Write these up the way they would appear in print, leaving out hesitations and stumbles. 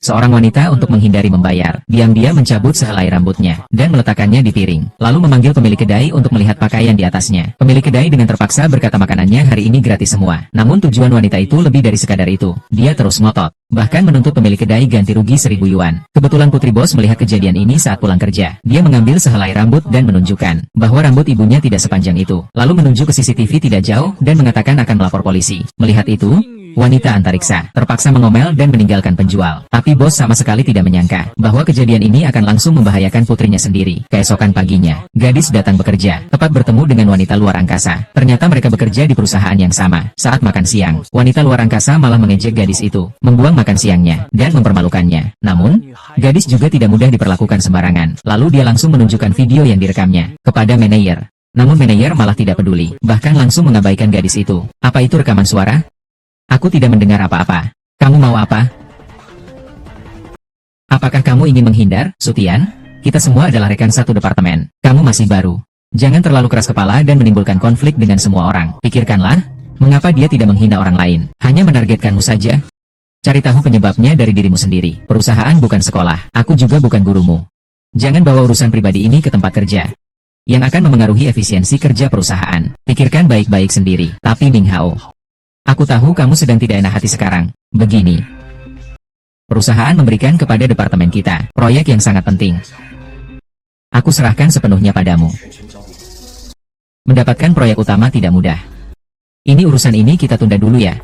seorang wanita untuk menghindari membayar. Diam-diam mencabut sehelai rambutnya, dan meletakkannya di piring. Lalu memanggil pemilik kedai untuk melihat pakaian di atasnya. Pemilik kedai dengan terpaksa berkata makanannya hari ini gratis semua. Namun tujuan wanita itu lebih dari sekadar itu. Dia terus ngotot. Bahkan menuntut pemilik kedai ganti rugi 1.000 yuan. Kebetulan putri bos melihat kejadian ini saat pulang kerja. Dia mengambil sehelai rambut dan menunjukkan bahwa rambut ibunya tidak sepanjang itu. Lalu menunjuk ke CCTV tidak jauh dan mengatakan akan melapor polisi. Melihat itu, wanita antariksa terpaksa mengomel dan meninggalkan penjual. Tapi bos sama sekali tidak menyangka bahwa kejadian ini akan langsung membahayakan putrinya sendiri. Keesokan paginya, gadis datang bekerja, tepat bertemu dengan wanita luar angkasa. Ternyata mereka bekerja di perusahaan yang sama. Saat makan siang, wanita luar angkasa malah mengejek gadis itu, membuang makan siangnya, dan mempermalukannya. Namun, gadis juga tidak mudah diperlakukan sembarangan. Lalu dia langsung menunjukkan video yang direkamnya kepada manajer. Namun manajer malah tidak peduli, bahkan langsung mengabaikan gadis itu. Apa itu rekaman suara? Aku tidak mendengar apa-apa. Kamu mau apa? Apakah kamu ingin menghindar, Sutian? Kita semua adalah rekan satu departemen. Kamu masih baru. Jangan terlalu keras kepala dan menimbulkan konflik dengan semua orang. Pikirkanlah, mengapa dia tidak menghina orang lain, hanya menargetkanmu saja? Cari tahu penyebabnya dari dirimu sendiri. Perusahaan bukan sekolah. Aku juga bukan gurumu. Jangan bawa urusan pribadi ini ke tempat kerja, yang akan memengaruhi efisiensi kerja perusahaan. Pikirkan baik-baik sendiri. Tapi Ming Hao, aku tahu kamu sedang tidak enak hati sekarang. Begini, perusahaan memberikan kepada departemen kita proyek yang sangat penting. Aku serahkan sepenuhnya padamu. Mendapatkan proyek utama tidak mudah. Ini urusan ini kita tunda dulu ya.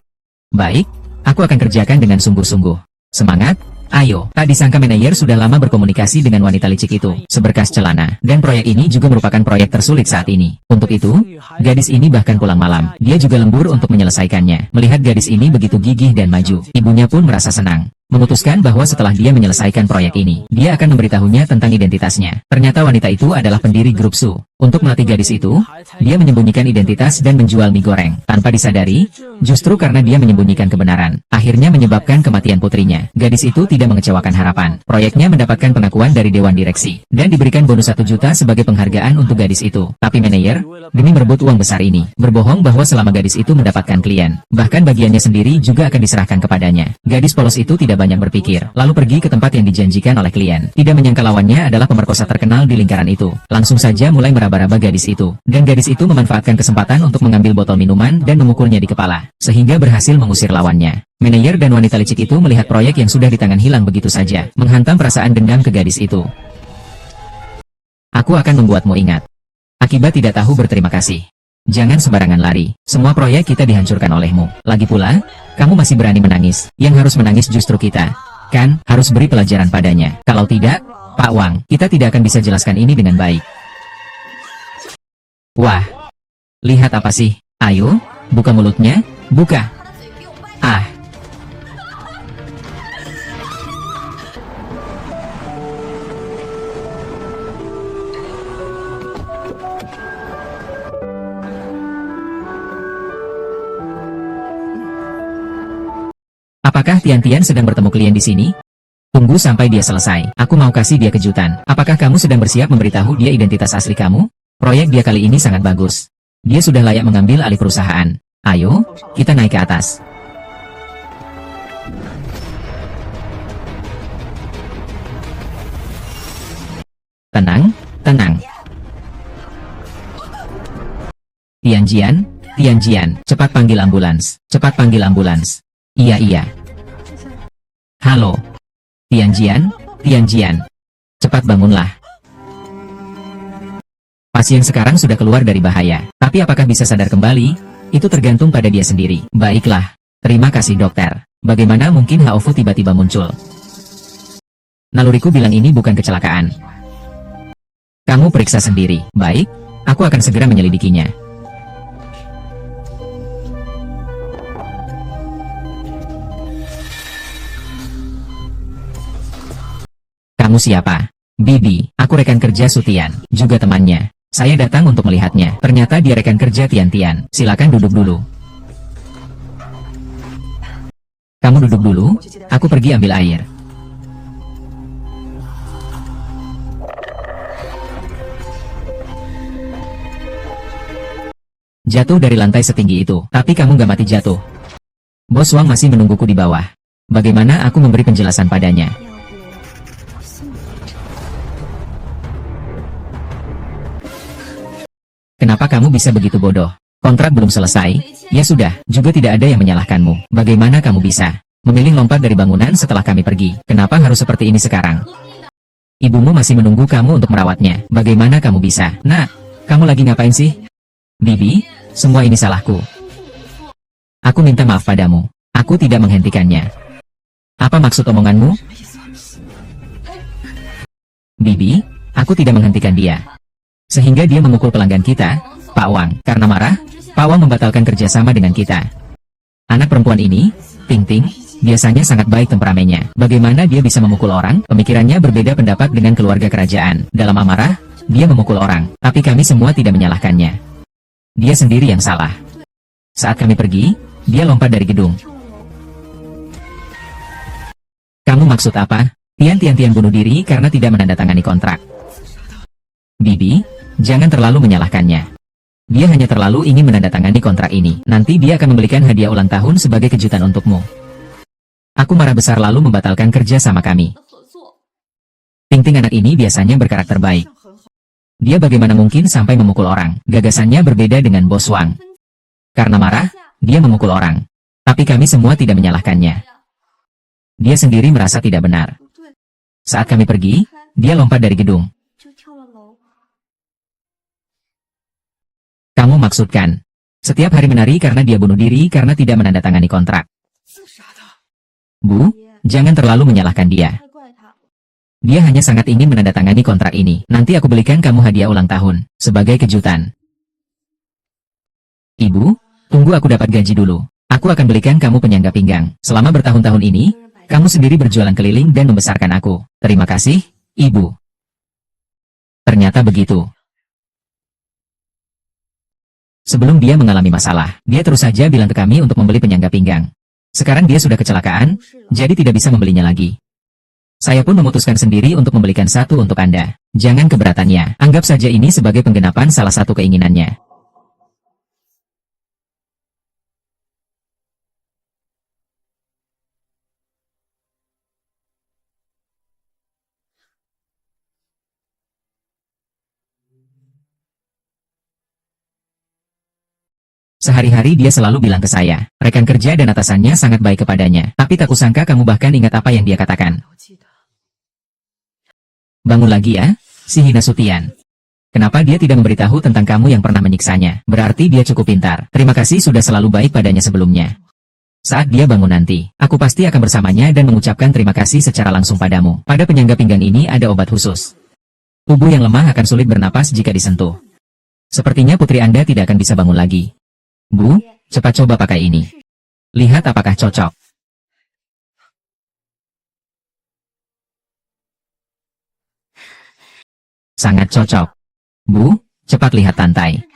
Baik, aku akan kerjakan dengan sungguh-sungguh. Semangat! Ayo, tak disangka manajer sudah lama berkomunikasi dengan wanita licik itu, seberkas celana. Dan proyek ini juga merupakan proyek tersulit saat ini. Untuk itu, gadis ini bahkan pulang malam. Dia juga lembur untuk menyelesaikannya. Melihat gadis ini begitu gigih dan maju, ibunya pun merasa senang. Memutuskan bahwa setelah dia menyelesaikan proyek ini, dia akan memberitahunya tentang identitasnya. Ternyata wanita itu adalah pendiri grup Su. Untuk melatih gadis itu, dia menyembunyikan identitas dan menjual mie goreng. Tanpa disadari, justru karena dia menyembunyikan kebenaran, akhirnya menyebabkan kematian putrinya. Gadis itu tidak mengecewakan harapan. Proyeknya mendapatkan pengakuan dari Dewan Direksi, dan diberikan bonus 1 juta sebagai penghargaan untuk gadis itu. Tapi manajer, demi merebut uang besar ini, berbohong bahwa selama gadis itu mendapatkan klien, bahkan bagiannya sendiri juga akan diserahkan kepadanya. Gadis polos itu tidak banyak berpikir, lalu pergi ke tempat yang dijanjikan oleh klien. Tidak menyangka lawannya adalah pemerkosa terkenal di lingkaran itu. Langsung saja mulai meraba-raba gadis itu, dan gadis itu memanfaatkan kesempatan untuk mengambil botol minuman dan memukulnya di kepala, sehingga berhasil mengusir lawannya. Manajer dan wanita licik itu melihat proyek yang sudah di tangan hilang begitu saja, menghantam perasaan dendam ke gadis itu. Aku akan membuatmu ingat akibat tidak tahu berterima kasih. Jangan sembarangan lari. Semua proyek kita dihancurkan olehmu. Lagi pula, kamu masih berani menangis. Yang harus menangis justru kita. Kan, harus beri pelajaran padanya. Kalau tidak, Pak Wang, kita tidak akan bisa jelaskan ini dengan baik. Wah, lihat apa sih? Ayo, buka mulutnya, buka. Ah. Apakah Tian-Tian sedang bertemu klien di sini? Tunggu sampai dia selesai. Aku mau kasih dia kejutan. Apakah kamu sedang bersiap memberitahu dia identitas asli kamu? Proyek dia kali ini sangat bagus. Dia sudah layak mengambil alih perusahaan. Ayo, kita naik ke atas. Tenang, tenang. Tianjian, Tianjian, cepat panggil ambulans. Cepat panggil ambulans. Iya, iya. Halo. Tianjian, Tianjian. Cepat bangunlah. Pasien sekarang sudah keluar dari bahaya. Tapi apakah bisa sadar kembali? Itu tergantung pada dia sendiri. Baiklah. Terima kasih dokter. Bagaimana mungkin Haofu tiba-tiba muncul? Naluriku bilang ini bukan kecelakaan. Kamu periksa sendiri. Baik, aku akan segera menyelidikinya. Kamu siapa? Bibi, aku rekan kerja Sutian, juga temannya. Saya datang untuk melihatnya. Ternyata dia rekan kerja Tian-Tian. Silakan duduk dulu. Kamu duduk dulu, aku pergi ambil air. Jatuh dari lantai setinggi itu, tapi kamu gak mati jatuh. Bos Wang masih menungguku di bawah. Bagaimana aku memberi penjelasan padanya? Kenapa kamu bisa begitu bodoh? Kontrak belum selesai. Ya sudah, juga tidak ada yang menyalahkanmu. Bagaimana kamu bisa memilih lompat dari bangunan setelah kami pergi? Kenapa harus seperti ini sekarang? Ibumu masih menunggu kamu untuk merawatnya. Bagaimana kamu bisa? Nak, kamu lagi ngapain sih? Bibi, semua ini salahku. Aku minta maaf padamu. Aku tidak menghentikannya. Apa maksud omonganmu? Bibi, aku tidak menghentikan dia. Sehingga dia memukul pelanggan kita, Pak Wang. Karena marah, Pak Wang membatalkan kerjasama dengan kita. Anak perempuan ini, Ting Ting, biasanya sangat baik temperamennya. Bagaimana dia bisa memukul orang? Pemikirannya berbeda pendapat dengan keluarga kerajaan. Dalam amarah, dia memukul orang. Tapi kami semua tidak menyalahkannya. Dia sendiri yang salah. Saat kami pergi, dia lompat dari gedung. Kamu maksud apa? Tian bunuh diri karena tidak menandatangani kontrak. Bibi, jangan terlalu menyalahkannya. Dia hanya terlalu ingin menandatangani kontrak ini. Nanti dia akan membelikan hadiah ulang tahun sebagai kejutan untukmu. Aku marah besar lalu membatalkan kerja sama kami. Ting Ting anak ini biasanya berkarakter baik. Dia bagaimana mungkin sampai memukul orang? Gagasannya berbeda dengan Bos Wang. Karena marah, dia memukul orang. Tapi kami semua tidak menyalahkannya. Dia sendiri merasa tidak benar. Saat kami pergi, dia lompat dari gedung. Kamu maksudkan, setiap hari menari karena dia bunuh diri karena tidak menandatangani kontrak. Bu, jangan terlalu menyalahkan dia. Dia hanya sangat ingin menandatangani kontrak ini. Nanti aku belikan kamu hadiah ulang tahun, sebagai kejutan. Ibu, tunggu aku dapat gaji dulu. Aku akan belikan kamu penyangga pinggang. Selama bertahun-tahun ini, kamu sendiri berjualan keliling dan membesarkan aku. Terima kasih, Ibu. Ternyata begitu. Sebelum dia mengalami masalah, dia terus saja bilang ke kami untuk membeli penyangga pinggang. Sekarang dia sudah kecelakaan, jadi tidak bisa membelinya lagi. Saya pun memutuskan sendiri untuk membelikan satu untuk Anda. Jangan keberatannya. Anggap saja ini sebagai penggenapan salah satu keinginannya. Sehari-hari dia selalu bilang ke saya, rekan kerja dan atasannya sangat baik kepadanya. Tapi tak kusangka kamu bahkan ingat apa yang dia katakan. Bangun lagi ya, si Hinasutian. Kenapa dia tidak memberitahu tentang kamu yang pernah menyiksanya? Berarti dia cukup pintar. Terima kasih sudah selalu baik padanya sebelumnya. Saat dia bangun nanti, aku pasti akan bersamanya dan mengucapkan terima kasih secara langsung padamu. Pada penyangga pinggang ini ada obat khusus. Tubuh yang lemah akan sulit bernapas jika disentuh. Sepertinya putri Anda tidak akan bisa bangun lagi. Bu, cepat coba pakai ini. Lihat apakah cocok. Sangat cocok. Bu, cepat lihat Tantai.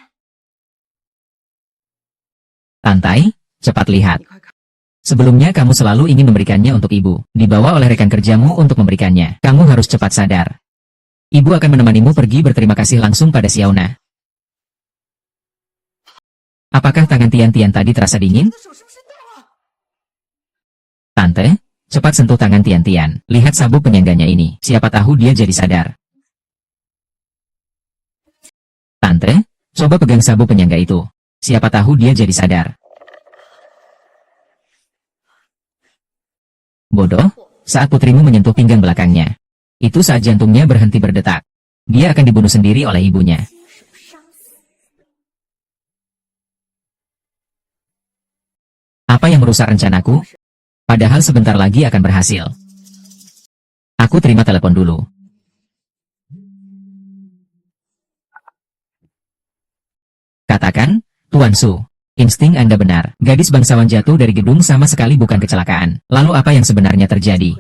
Tantai, cepat lihat. Sebelumnya kamu selalu ingin memberikannya untuk ibu. Dibawa oleh rekan kerjamu untuk memberikannya. Kamu harus cepat sadar. Ibu akan menemanimu pergi berterima kasih langsung pada Xiaona. Apakah tangan Tian tadi terasa dingin? Tante, cepat sentuh tangan Tian. Lihat sabuk penyangganya ini. Siapa tahu dia jadi sadar. Tante, coba pegang sabuk penyangga itu. Siapa tahu dia jadi sadar. Bodoh, saat putrimu menyentuh pinggang belakangnya. Itu saat jantungnya berhenti berdetak. Dia akan dibunuh sendiri oleh ibunya. Apa yang merusak rencanaku? Padahal sebentar lagi akan berhasil. Aku terima telepon dulu. Katakan, Tuan Su. Insting Anda benar. Gadis bangsawan jatuh dari gedung sama sekali bukan kecelakaan. Lalu apa yang sebenarnya terjadi?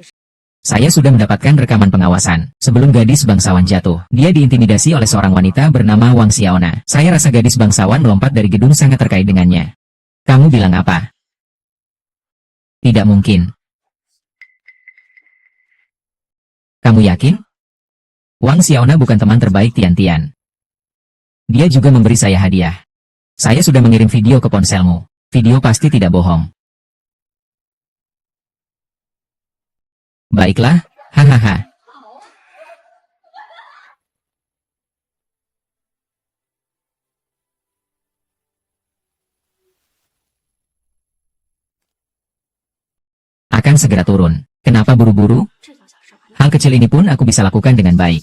Saya sudah mendapatkan rekaman pengawasan. Sebelum gadis bangsawan jatuh, dia diintimidasi oleh seorang wanita bernama Wang Xiaona. Saya rasa gadis bangsawan melompat dari gedung sangat terkait dengannya. Kamu bilang apa? Tidak mungkin. Kamu yakin? Wang Xiaona bukan teman terbaik Tian. Dia juga memberi saya hadiah. Saya sudah mengirim video ke ponselmu. Video pasti tidak bohong. Baiklah, hahaha. Akan segera turun. Kenapa buru-buru? Hal kecil ini pun aku bisa lakukan dengan baik.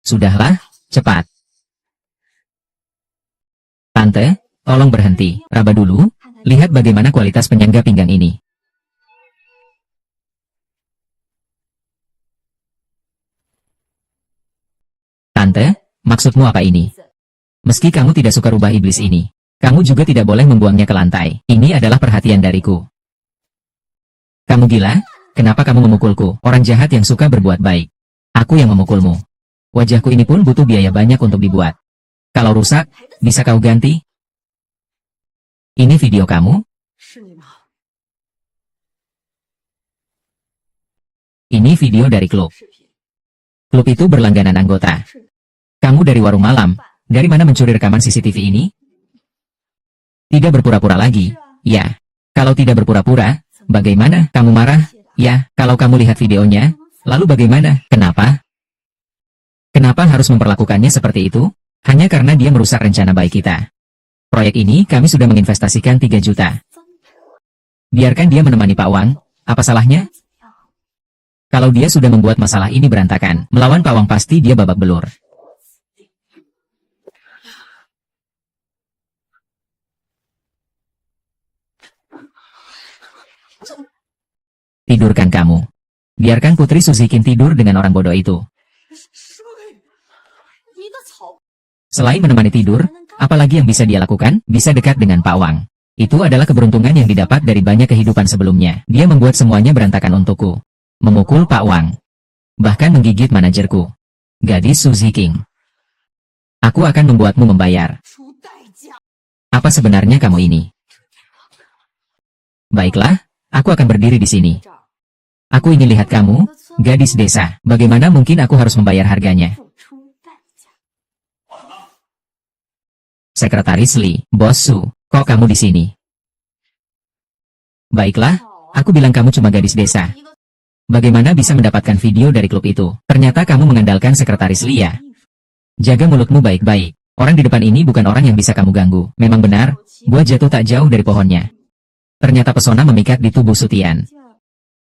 Sudahlah, cepat. Tante, tolong berhenti. Raba dulu, lihat bagaimana kualitas penyangga pinggang ini. Tante, maksudmu apa ini? Meski kamu tidak suka rubah iblis ini, kamu juga tidak boleh membuangnya ke lantai. Ini adalah perhatian dariku. Kamu gila? Kenapa kamu memukulku? Orang jahat yang suka berbuat baik. Aku yang memukulmu. Wajahku ini pun butuh biaya banyak untuk dibuat. Kalau rusak, bisa kau ganti? Ini video kamu? Ini video dari klub. Klub itu berlangganan anggota. Kamu dari warung malam. Dari mana mencuri rekaman CCTV ini? Tidak berpura-pura lagi. Ya. Kalau tidak berpura-pura, bagaimana? Kamu marah? Ya, kalau kamu lihat videonya, lalu bagaimana? Kenapa? Kenapa harus memperlakukannya seperti itu? Hanya karena dia merusak rencana baik kita. Proyek ini kami sudah menginvestasikan 3 juta. Biarkan dia menemani Pak Wang, apa salahnya? Kalau dia sudah membuat masalah ini berantakan, melawan Pak Wang pasti dia babak belur. Tidurkan kamu. Biarkan Putri Suzikin tidur dengan orang bodoh itu. Selain menemani tidur, apalagi yang bisa dia lakukan? Bisa dekat dengan Pak Wang. Itu adalah keberuntungan yang didapat dari banyak kehidupan sebelumnya. Dia membuat semuanya berantakan untukku. Memukul Pak Wang. Bahkan menggigit manajerku. Gadis Suzy King. Aku akan membuatmu membayar. Apa sebenarnya kamu ini? Baiklah, aku akan berdiri di sini. Aku ingin lihat kamu, gadis desa. Bagaimana mungkin aku harus membayar harganya? Sekretaris Lee, Bos Su, kok kamu di sini? Baiklah, aku bilang kamu cuma gadis desa. Bagaimana bisa mendapatkan video dari klub itu? Ternyata kamu mengandalkan Sekretaris Lee ya? Jaga mulutmu baik-baik. Orang di depan ini bukan orang yang bisa kamu ganggu. Memang benar, buah jatuh tak jauh dari pohonnya. Ternyata pesona memikat di tubuh Sutian.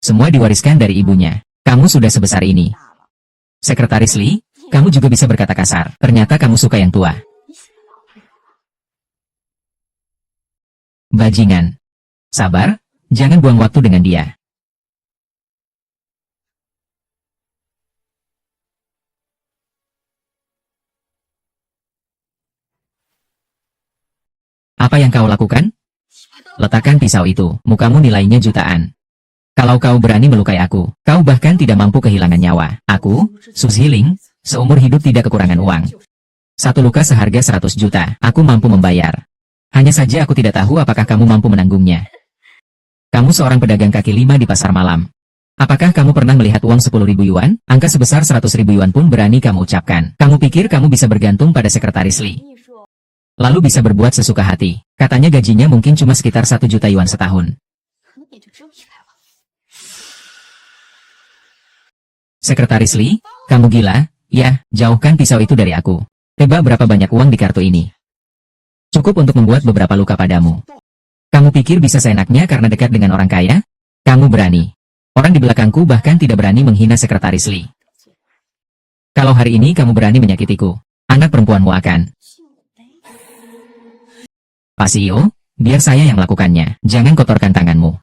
Semua diwariskan dari ibunya. Kamu sudah sebesar ini. Sekretaris Lee, kamu juga bisa berkata kasar. Ternyata kamu suka yang tua. Bajingan. Sabar, jangan buang waktu dengan dia. Apa yang kau lakukan? Letakkan pisau itu, mukamu nilainya jutaan. Kalau kau berani melukai aku, kau bahkan tidak mampu kehilangan nyawa. Aku, Suzy Ling, seumur hidup tidak kekurangan uang. Satu luka seharga 100 juta, aku mampu membayar. Hanya saja aku tidak tahu apakah kamu mampu menanggungnya. Kamu seorang pedagang kaki lima di pasar malam. Apakah kamu pernah melihat uang 10.000 yuan? Angka sebesar 100.000 yuan pun berani kamu ucapkan. Kamu pikir kamu bisa bergantung pada Sekretaris Lee? Lalu bisa berbuat sesuka hati. Katanya gajinya mungkin cuma sekitar 1 juta yuan setahun. Sekretaris Lee, kamu gila? Ya, jauhkan pisau itu dari aku. Tebak berapa banyak uang di kartu ini? Cukup untuk membuat beberapa luka padamu. Kamu pikir bisa seenaknya karena dekat dengan orang kaya? Kamu berani. Orang di belakangku bahkan tidak berani menghina Sekretaris Lee. Kalau hari ini kamu berani menyakitiku, anak perempuanmu akan. Pak CEO, biar saya yang melakukannya. Jangan kotorkan tanganmu.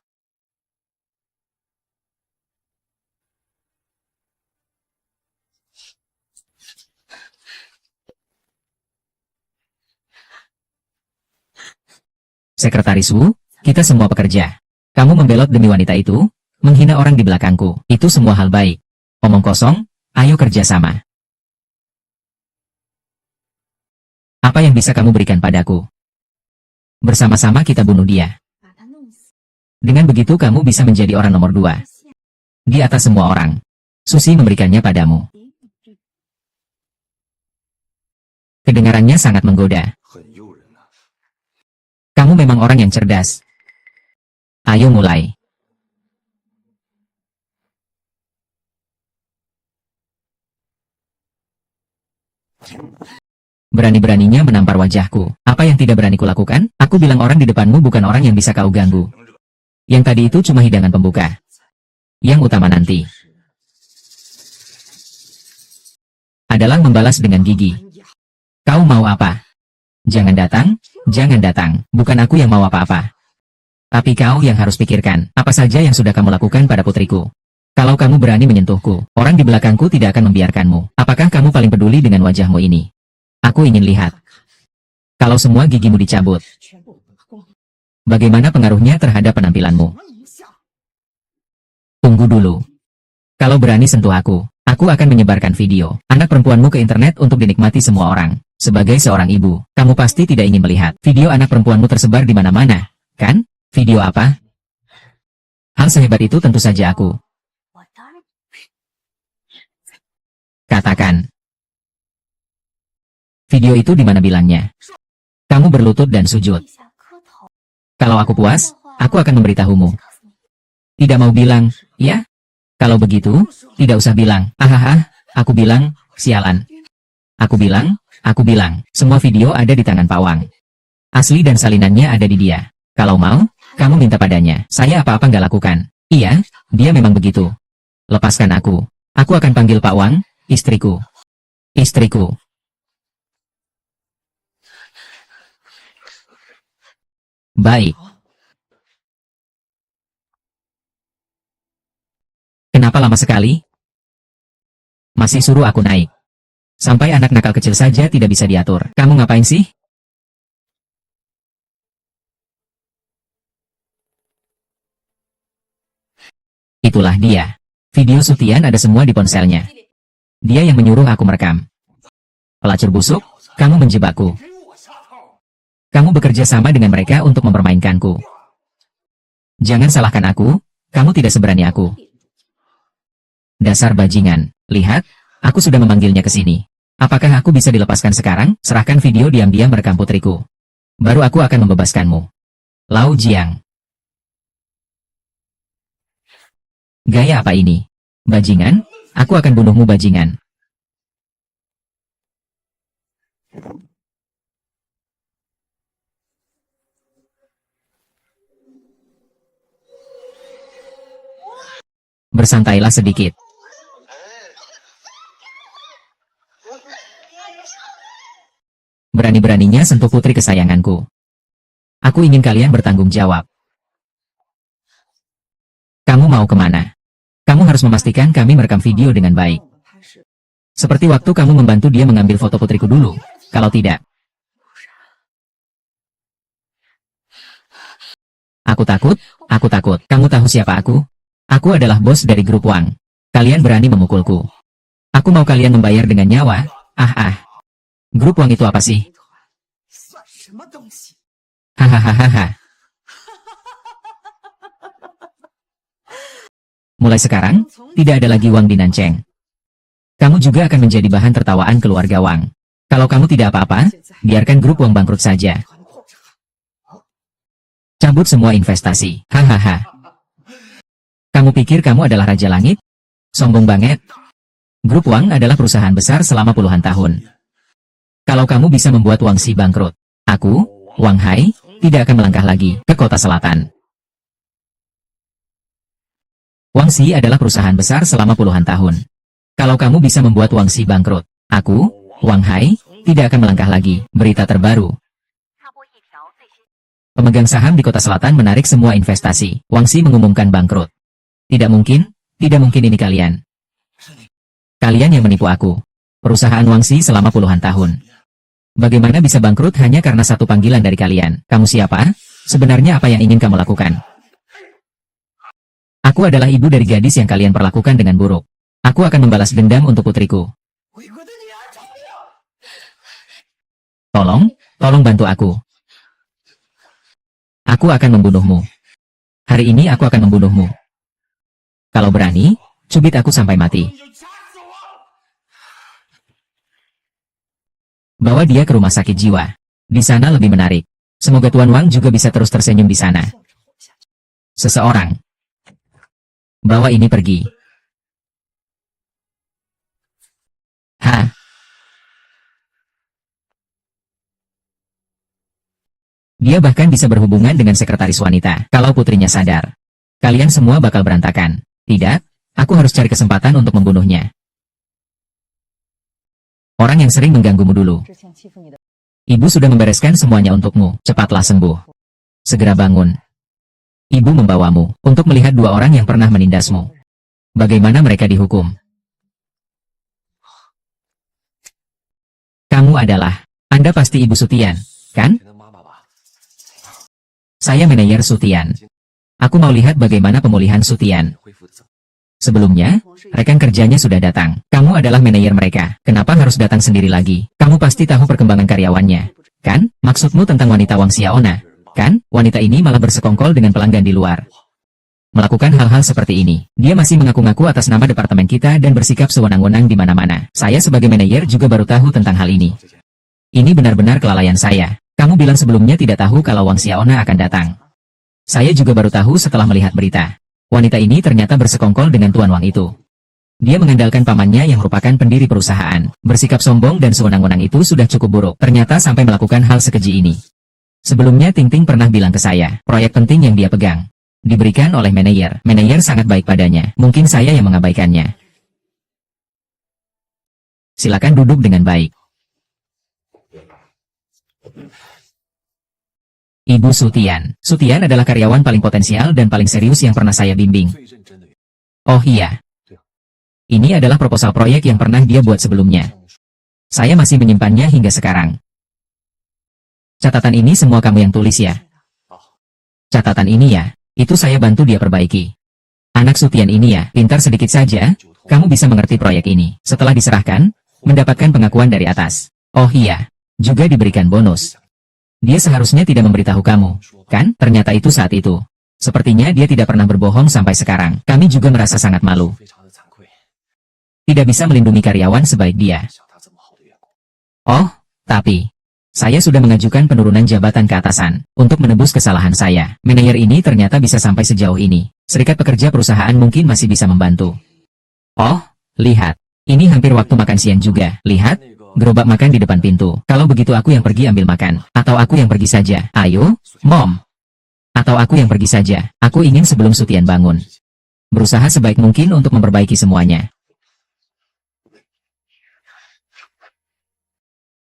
Sekretaris Wu, kita semua pekerja. Kamu membelot demi wanita itu, menghina orang di belakangku. Itu semua hal baik. Omong kosong, ayo kerja sama. Apa yang bisa kamu berikan padaku? Bersama-sama kita bunuh dia. Dengan begitu kamu bisa menjadi orang nomor 2. Di atas semua orang. Susi memberikannya padamu. Kedengarannya sangat menggoda. Kamu memang orang yang cerdas. Ayo mulai. Berani-beraninya menampar wajahku. Apa yang tidak berani kulakukan? Aku bilang orang di depanmu bukan orang yang bisa kau ganggu. Yang tadi itu cuma hidangan pembuka. Yang utama nanti adalah membalas dengan gigi. Kau mau apa? Jangan datang, jangan datang. Bukan aku yang mau apa-apa. Tapi kau yang harus pikirkan, apa saja yang sudah kamu lakukan pada putriku. Kalau kamu berani menyentuhku, orang di belakangku tidak akan membiarkanmu. Apakah kamu paling peduli dengan wajahmu ini? Aku ingin lihat. Kalau semua gigimu dicabut, bagaimana pengaruhnya terhadap penampilanmu? Tunggu dulu. Kalau berani sentuh aku akan menyebarkan video anak perempuanmu ke internet untuk dinikmati semua orang. Sebagai seorang ibu, kamu pasti tidak ingin melihat video anak perempuanmu tersebar di mana-mana, kan? Video apa? Hal sehebat itu tentu saja aku. Katakan. Video itu di mana bilangnya? Kamu berlutut dan sujud. Kalau aku puas, aku akan memberitahumu. Tidak mau bilang, ya? Kalau begitu, tidak usah bilang, ahaha, aku bilang, sialan. Aku bilang, semua video ada di tangan Pawang. Asli dan salinannya ada di dia. Kalau mau, kamu minta padanya. Saya apa-apa nggak lakukan. Iya, dia memang begitu. Lepaskan aku. Aku akan panggil Pawang, istriku. Istriku. Baik. Kenapa lama sekali? Masih suruh aku naik. Sampai anak nakal kecil saja tidak bisa diatur. Kamu ngapain sih? Itulah dia. Video Sutian ada semua di ponselnya. Dia yang menyuruh aku merekam. Pelacur busuk, kamu menjebakku. Kamu bekerja sama dengan mereka untuk mempermainkanku. Jangan salahkan aku, kamu tidak seberani aku. Dasar bajingan, lihat, aku sudah memanggilnya ke sini. Apakah aku bisa dilepaskan sekarang? Serahkan video diam-diam merekam putriku. Baru aku akan membebaskanmu. Lau Jiang. Gaya apa ini? Bajingan? Aku akan bunuhmu bajingan. Bersantailah sedikit. Berani-beraninya sentuh putri kesayanganku. Aku ingin kalian bertanggung jawab. Kamu mau kemana? Kamu harus memastikan kami merekam video dengan baik. Seperti waktu kamu membantu dia mengambil foto putriku dulu. Kalau tidak, aku takut. Kamu tahu siapa aku? Aku adalah bos dari grup Wang. Kalian berani memukulku. Aku mau kalian membayar dengan nyawa. Grup Wang itu apa sih? Hahaha. Mulai sekarang, tidak ada lagi Wang di Nancheng. Kamu juga akan menjadi bahan tertawaan keluarga Wang. Kalau kamu tidak apa-apa, biarkan grup Wang bangkrut saja. Cabut semua investasi. Hahaha. Kamu pikir kamu adalah Raja Langit? Sombong banget. Grup Wang adalah perusahaan besar selama puluhan tahun. Kalau kamu bisa membuat Wang Xi bangkrut, aku, Wang Hai, tidak akan melangkah lagi ke kota selatan. Wang Xi adalah perusahaan besar selama puluhan tahun. Kalau kamu bisa membuat Wang Xi bangkrut, aku, Wang Hai, tidak akan melangkah lagi. Berita terbaru. Pemegang saham di kota selatan menarik semua investasi. Wang Xi mengumumkan bangkrut. Tidak mungkin ini kalian. Kalian yang menipu aku. Perusahaan Wang Xi selama puluhan tahun. Bagaimana bisa bangkrut hanya karena satu panggilan dari kalian? Kamu siapa? Sebenarnya apa yang ingin kamu lakukan? Aku adalah ibu dari gadis yang kalian perlakukan dengan buruk. Aku akan membalas dendam untuk putriku. Tolong bantu aku. Aku akan membunuhmu. Hari ini aku akan membunuhmu. Kalau berani, cubit aku sampai mati. Bawa dia ke rumah sakit jiwa. Di sana lebih menarik. Semoga Tuan Wang juga bisa terus tersenyum di sana. Seseorang. Bawa ini pergi. Dia bahkan bisa berhubungan dengan sekretaris wanita. Kalau putrinya sadar, kalian semua bakal berantakan. Tidak, aku harus cari kesempatan untuk membunuhnya. Orang yang sering mengganggumu dulu. Ibu sudah membereskan semuanya untukmu. Cepatlah sembuh. Segera bangun. Ibu membawamu untuk melihat dua orang yang pernah menindasmu. Bagaimana mereka dihukum? Kamu adalah, Anda pasti Ibu Sutian, kan? Saya manajer Sutian. Aku mau lihat bagaimana pemulihan Sutian. Sebelumnya, rekan kerjanya sudah datang. Kamu adalah manajer mereka. Kenapa harus datang sendiri lagi? Kamu pasti tahu perkembangan karyawannya, kan? Maksudmu tentang wanita Wang Xiaona, kan? Wanita ini malah bersekongkol dengan pelanggan di luar. Melakukan hal-hal seperti ini. Dia masih mengaku-ngaku atas nama departemen kita dan bersikap sewenang-wenang di mana-mana. Saya sebagai manajer juga baru tahu tentang hal ini. Ini benar-benar kelalaian saya. Kamu bilang sebelumnya tidak tahu kalau Wang Xiaona akan datang. Saya juga baru tahu setelah melihat berita. Wanita ini ternyata bersekongkol dengan Tuan Wang itu. Dia mengandalkan pamannya yang merupakan pendiri perusahaan. Bersikap sombong dan sewenang-wenang itu sudah cukup buruk. Ternyata sampai melakukan hal sekeji ini. Sebelumnya Ting Ting pernah bilang ke saya, proyek penting yang dia pegang diberikan oleh manajer. Manajer sangat baik padanya. Mungkin saya yang mengabaikannya. Silakan duduk dengan baik. Ibu Sutian. Sutian adalah karyawan paling potensial dan paling serius yang pernah saya bimbing. Oh iya. Ini adalah proposal proyek yang pernah dia buat sebelumnya. Saya masih menyimpannya hingga sekarang. Catatan ini semua kamu yang tulis ya? Catatan ini ya, itu saya bantu dia perbaiki. Anak Sutian ini ya, pintar sedikit saja, kamu bisa mengerti proyek ini. Setelah diserahkan, mendapatkan pengakuan dari atas. Oh iya, juga diberikan bonus. Dia seharusnya tidak memberitahu kamu, kan? Ternyata itu saat itu. Sepertinya dia tidak pernah berbohong sampai sekarang. Kami juga merasa sangat malu. Tidak bisa melindungi karyawan sebaik dia. Oh, tapi saya sudah mengajukan penurunan jabatan ke atasan untuk menebus kesalahan saya. Manajer ini ternyata bisa sampai sejauh ini. Serikat pekerja perusahaan mungkin masih bisa membantu. Oh, lihat. Ini hampir waktu makan siang juga. Lihat. Gerobak makan di depan pintu. Kalau begitu aku yang pergi ambil makan. Atau aku yang pergi saja. Ayo, Mom. Atau aku yang pergi saja. Aku ingin sebelum Sutian bangun. Berusaha sebaik mungkin untuk memperbaiki semuanya.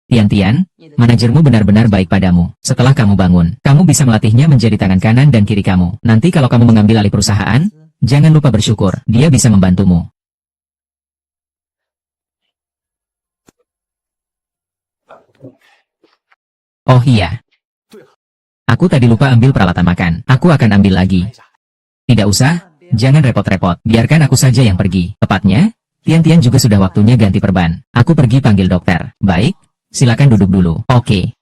Tian-Tian, manajermu benar-benar baik padamu. Setelah kamu bangun, kamu bisa melatihnya menjadi tangan kanan dan kiri kamu. Nanti kalau kamu mengambil alih perusahaan, jangan lupa bersyukur. Dia bisa membantumu. Oh iya. Aku tadi lupa ambil peralatan makan. Aku akan ambil lagi. Tidak usah, jangan repot-repot. Biarkan aku saja yang pergi. Tepatnya, Tian-Tian juga sudah waktunya ganti perban. Aku pergi panggil dokter. Baik, silakan duduk dulu. Oke.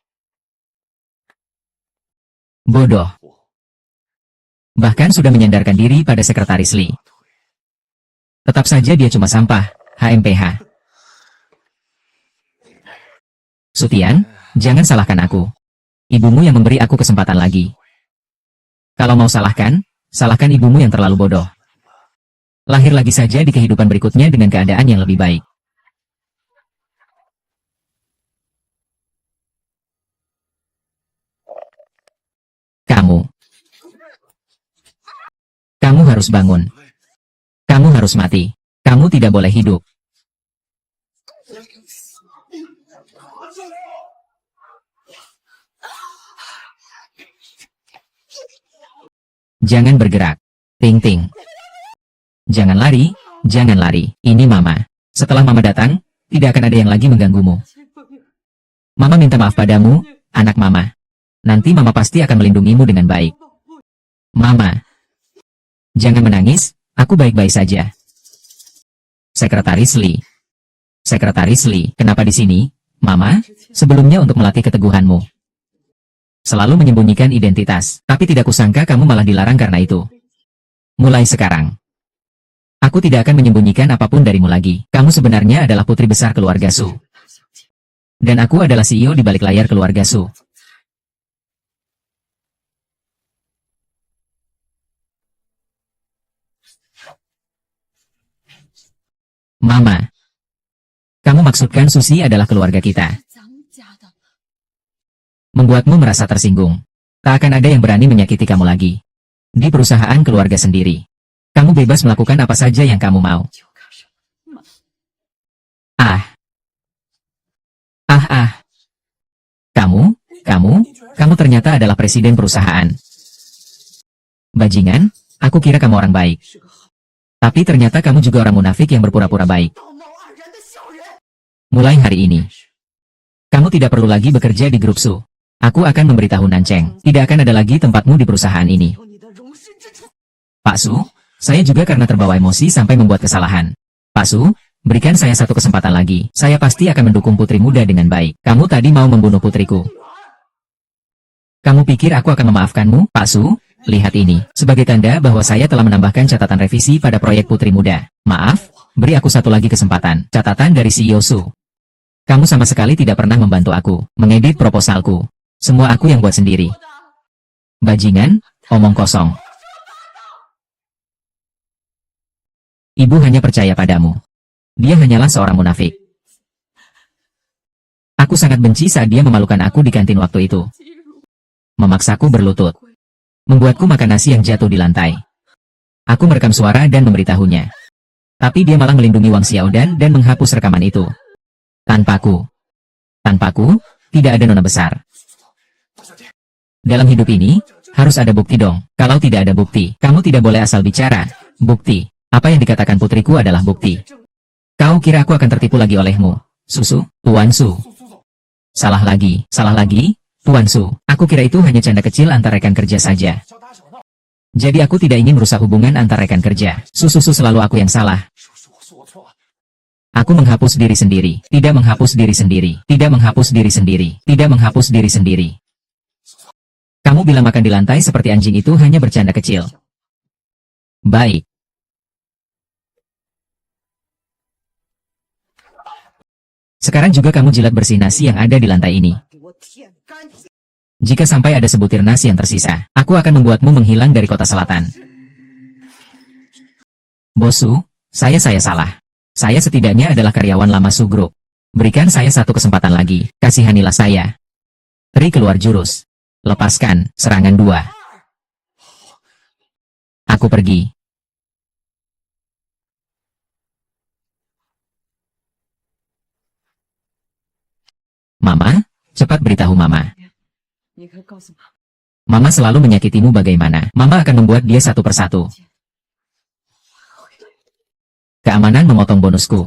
Bodoh. Bahkan sudah menyandarkan diri pada sekretaris Li. Tetap saja dia cuma sampah. HMPH. Sutian, jangan salahkan aku. Ibumu yang memberi aku kesempatan lagi. Kalau mau salahkan, salahkan ibumu yang terlalu bodoh. Lahir lagi saja di kehidupan berikutnya dengan keadaan yang lebih baik. Kamu harus bangun. Kamu harus mati. Kamu tidak boleh hidup. Jangan bergerak. Ting Ting. Jangan lari, jangan lari. Ini Mama. Setelah Mama datang, tidak akan ada yang lagi mengganggumu. Mama minta maaf padamu, anak Mama. Nanti Mama pasti akan melindungimu dengan baik. Mama. Jangan menangis, aku baik-baik saja. Sekretaris Li. Sekretaris Li, kenapa di sini, Mama? Sebelumnya untuk melatih keteguhanmu. Selalu menyembunyikan identitas, tapi tidak kusangka kamu malah dilarang karena itu. Mulai sekarang, aku tidak akan menyembunyikan apapun darimu lagi. Kamu sebenarnya adalah putri besar keluarga Su. Dan aku adalah CEO di balik layar keluarga Su. Mama, kamu maksudkan Susi adalah keluarga kita? Membuatmu merasa tersinggung. Tak akan ada yang berani menyakiti kamu lagi. Di perusahaan keluarga sendiri. Kamu bebas melakukan apa saja yang kamu mau. Ah. Ah ah. Kamu ternyata adalah presiden perusahaan. Bajingan, aku kira kamu orang baik. Tapi ternyata kamu juga orang munafik yang berpura-pura baik. Mulai hari ini, kamu tidak perlu lagi bekerja di grup Su. Aku akan memberitahu Nanceng, tidak akan ada lagi tempatmu di perusahaan ini. Pak Su, saya juga karena terbawa emosi sampai membuat kesalahan. Pak Su, berikan saya satu kesempatan lagi. Saya pasti akan mendukung putri muda dengan baik. Kamu tadi mau membunuh putriku. Kamu pikir aku akan memaafkanmu, Pak Su? Lihat ini, sebagai tanda bahwa saya telah menambahkan catatan revisi pada proyek putri muda. Maaf, beri aku satu lagi kesempatan. Catatan dari CEO Su. Kamu sama sekali tidak pernah membantu aku, mengedit proposalku. Semua aku yang buat sendiri. Bajingan, omong kosong. Ibu hanya percaya padamu. Dia hanyalah seorang munafik. Aku sangat benci saat dia memalukan aku di kantin waktu itu. Memaksaku berlutut. Membuatku makan nasi yang jatuh di lantai. Aku merekam suara dan memberitahunya. Tapi dia malah melindungi Wang Xiaodan dan menghapus rekaman itu. Tanpaku, tidak ada nona besar. Dalam hidup ini, harus ada bukti dong. Kalau tidak ada bukti, kamu tidak boleh asal bicara. Bukti, apa yang dikatakan putriku adalah bukti. Kau kira aku akan tertipu lagi olehmu? Susu, Tuan Su. Salah lagi, Tuan Su. Aku kira itu hanya canda kecil antar rekan kerja saja. Jadi aku tidak ingin merusak hubungan antar rekan kerja. Susu selalu aku yang salah. Aku menghapus diri sendiri, tidak menghapus diri sendiri, tidak menghapus diri sendiri, tidak menghapus diri sendiri. Kamu bilang makan di lantai seperti anjing itu hanya bercanda kecil. Baik. Sekarang juga kamu jilat bersih nasi yang ada di lantai ini. Jika sampai ada sebutir nasi yang tersisa, aku akan membuatmu menghilang dari kota selatan. Bosu, saya salah. Saya setidaknya adalah karyawan lama Su Group. Berikan saya satu kesempatan lagi, kasihanilah saya. Tri keluar jurus. Lepaskan, serangan 2. Aku pergi. Mama, cepat beritahu Mama. Mama selalu menyakitimu bagaimana. Mama akan membuat dia satu persatu. Keamanan memotong bonusku.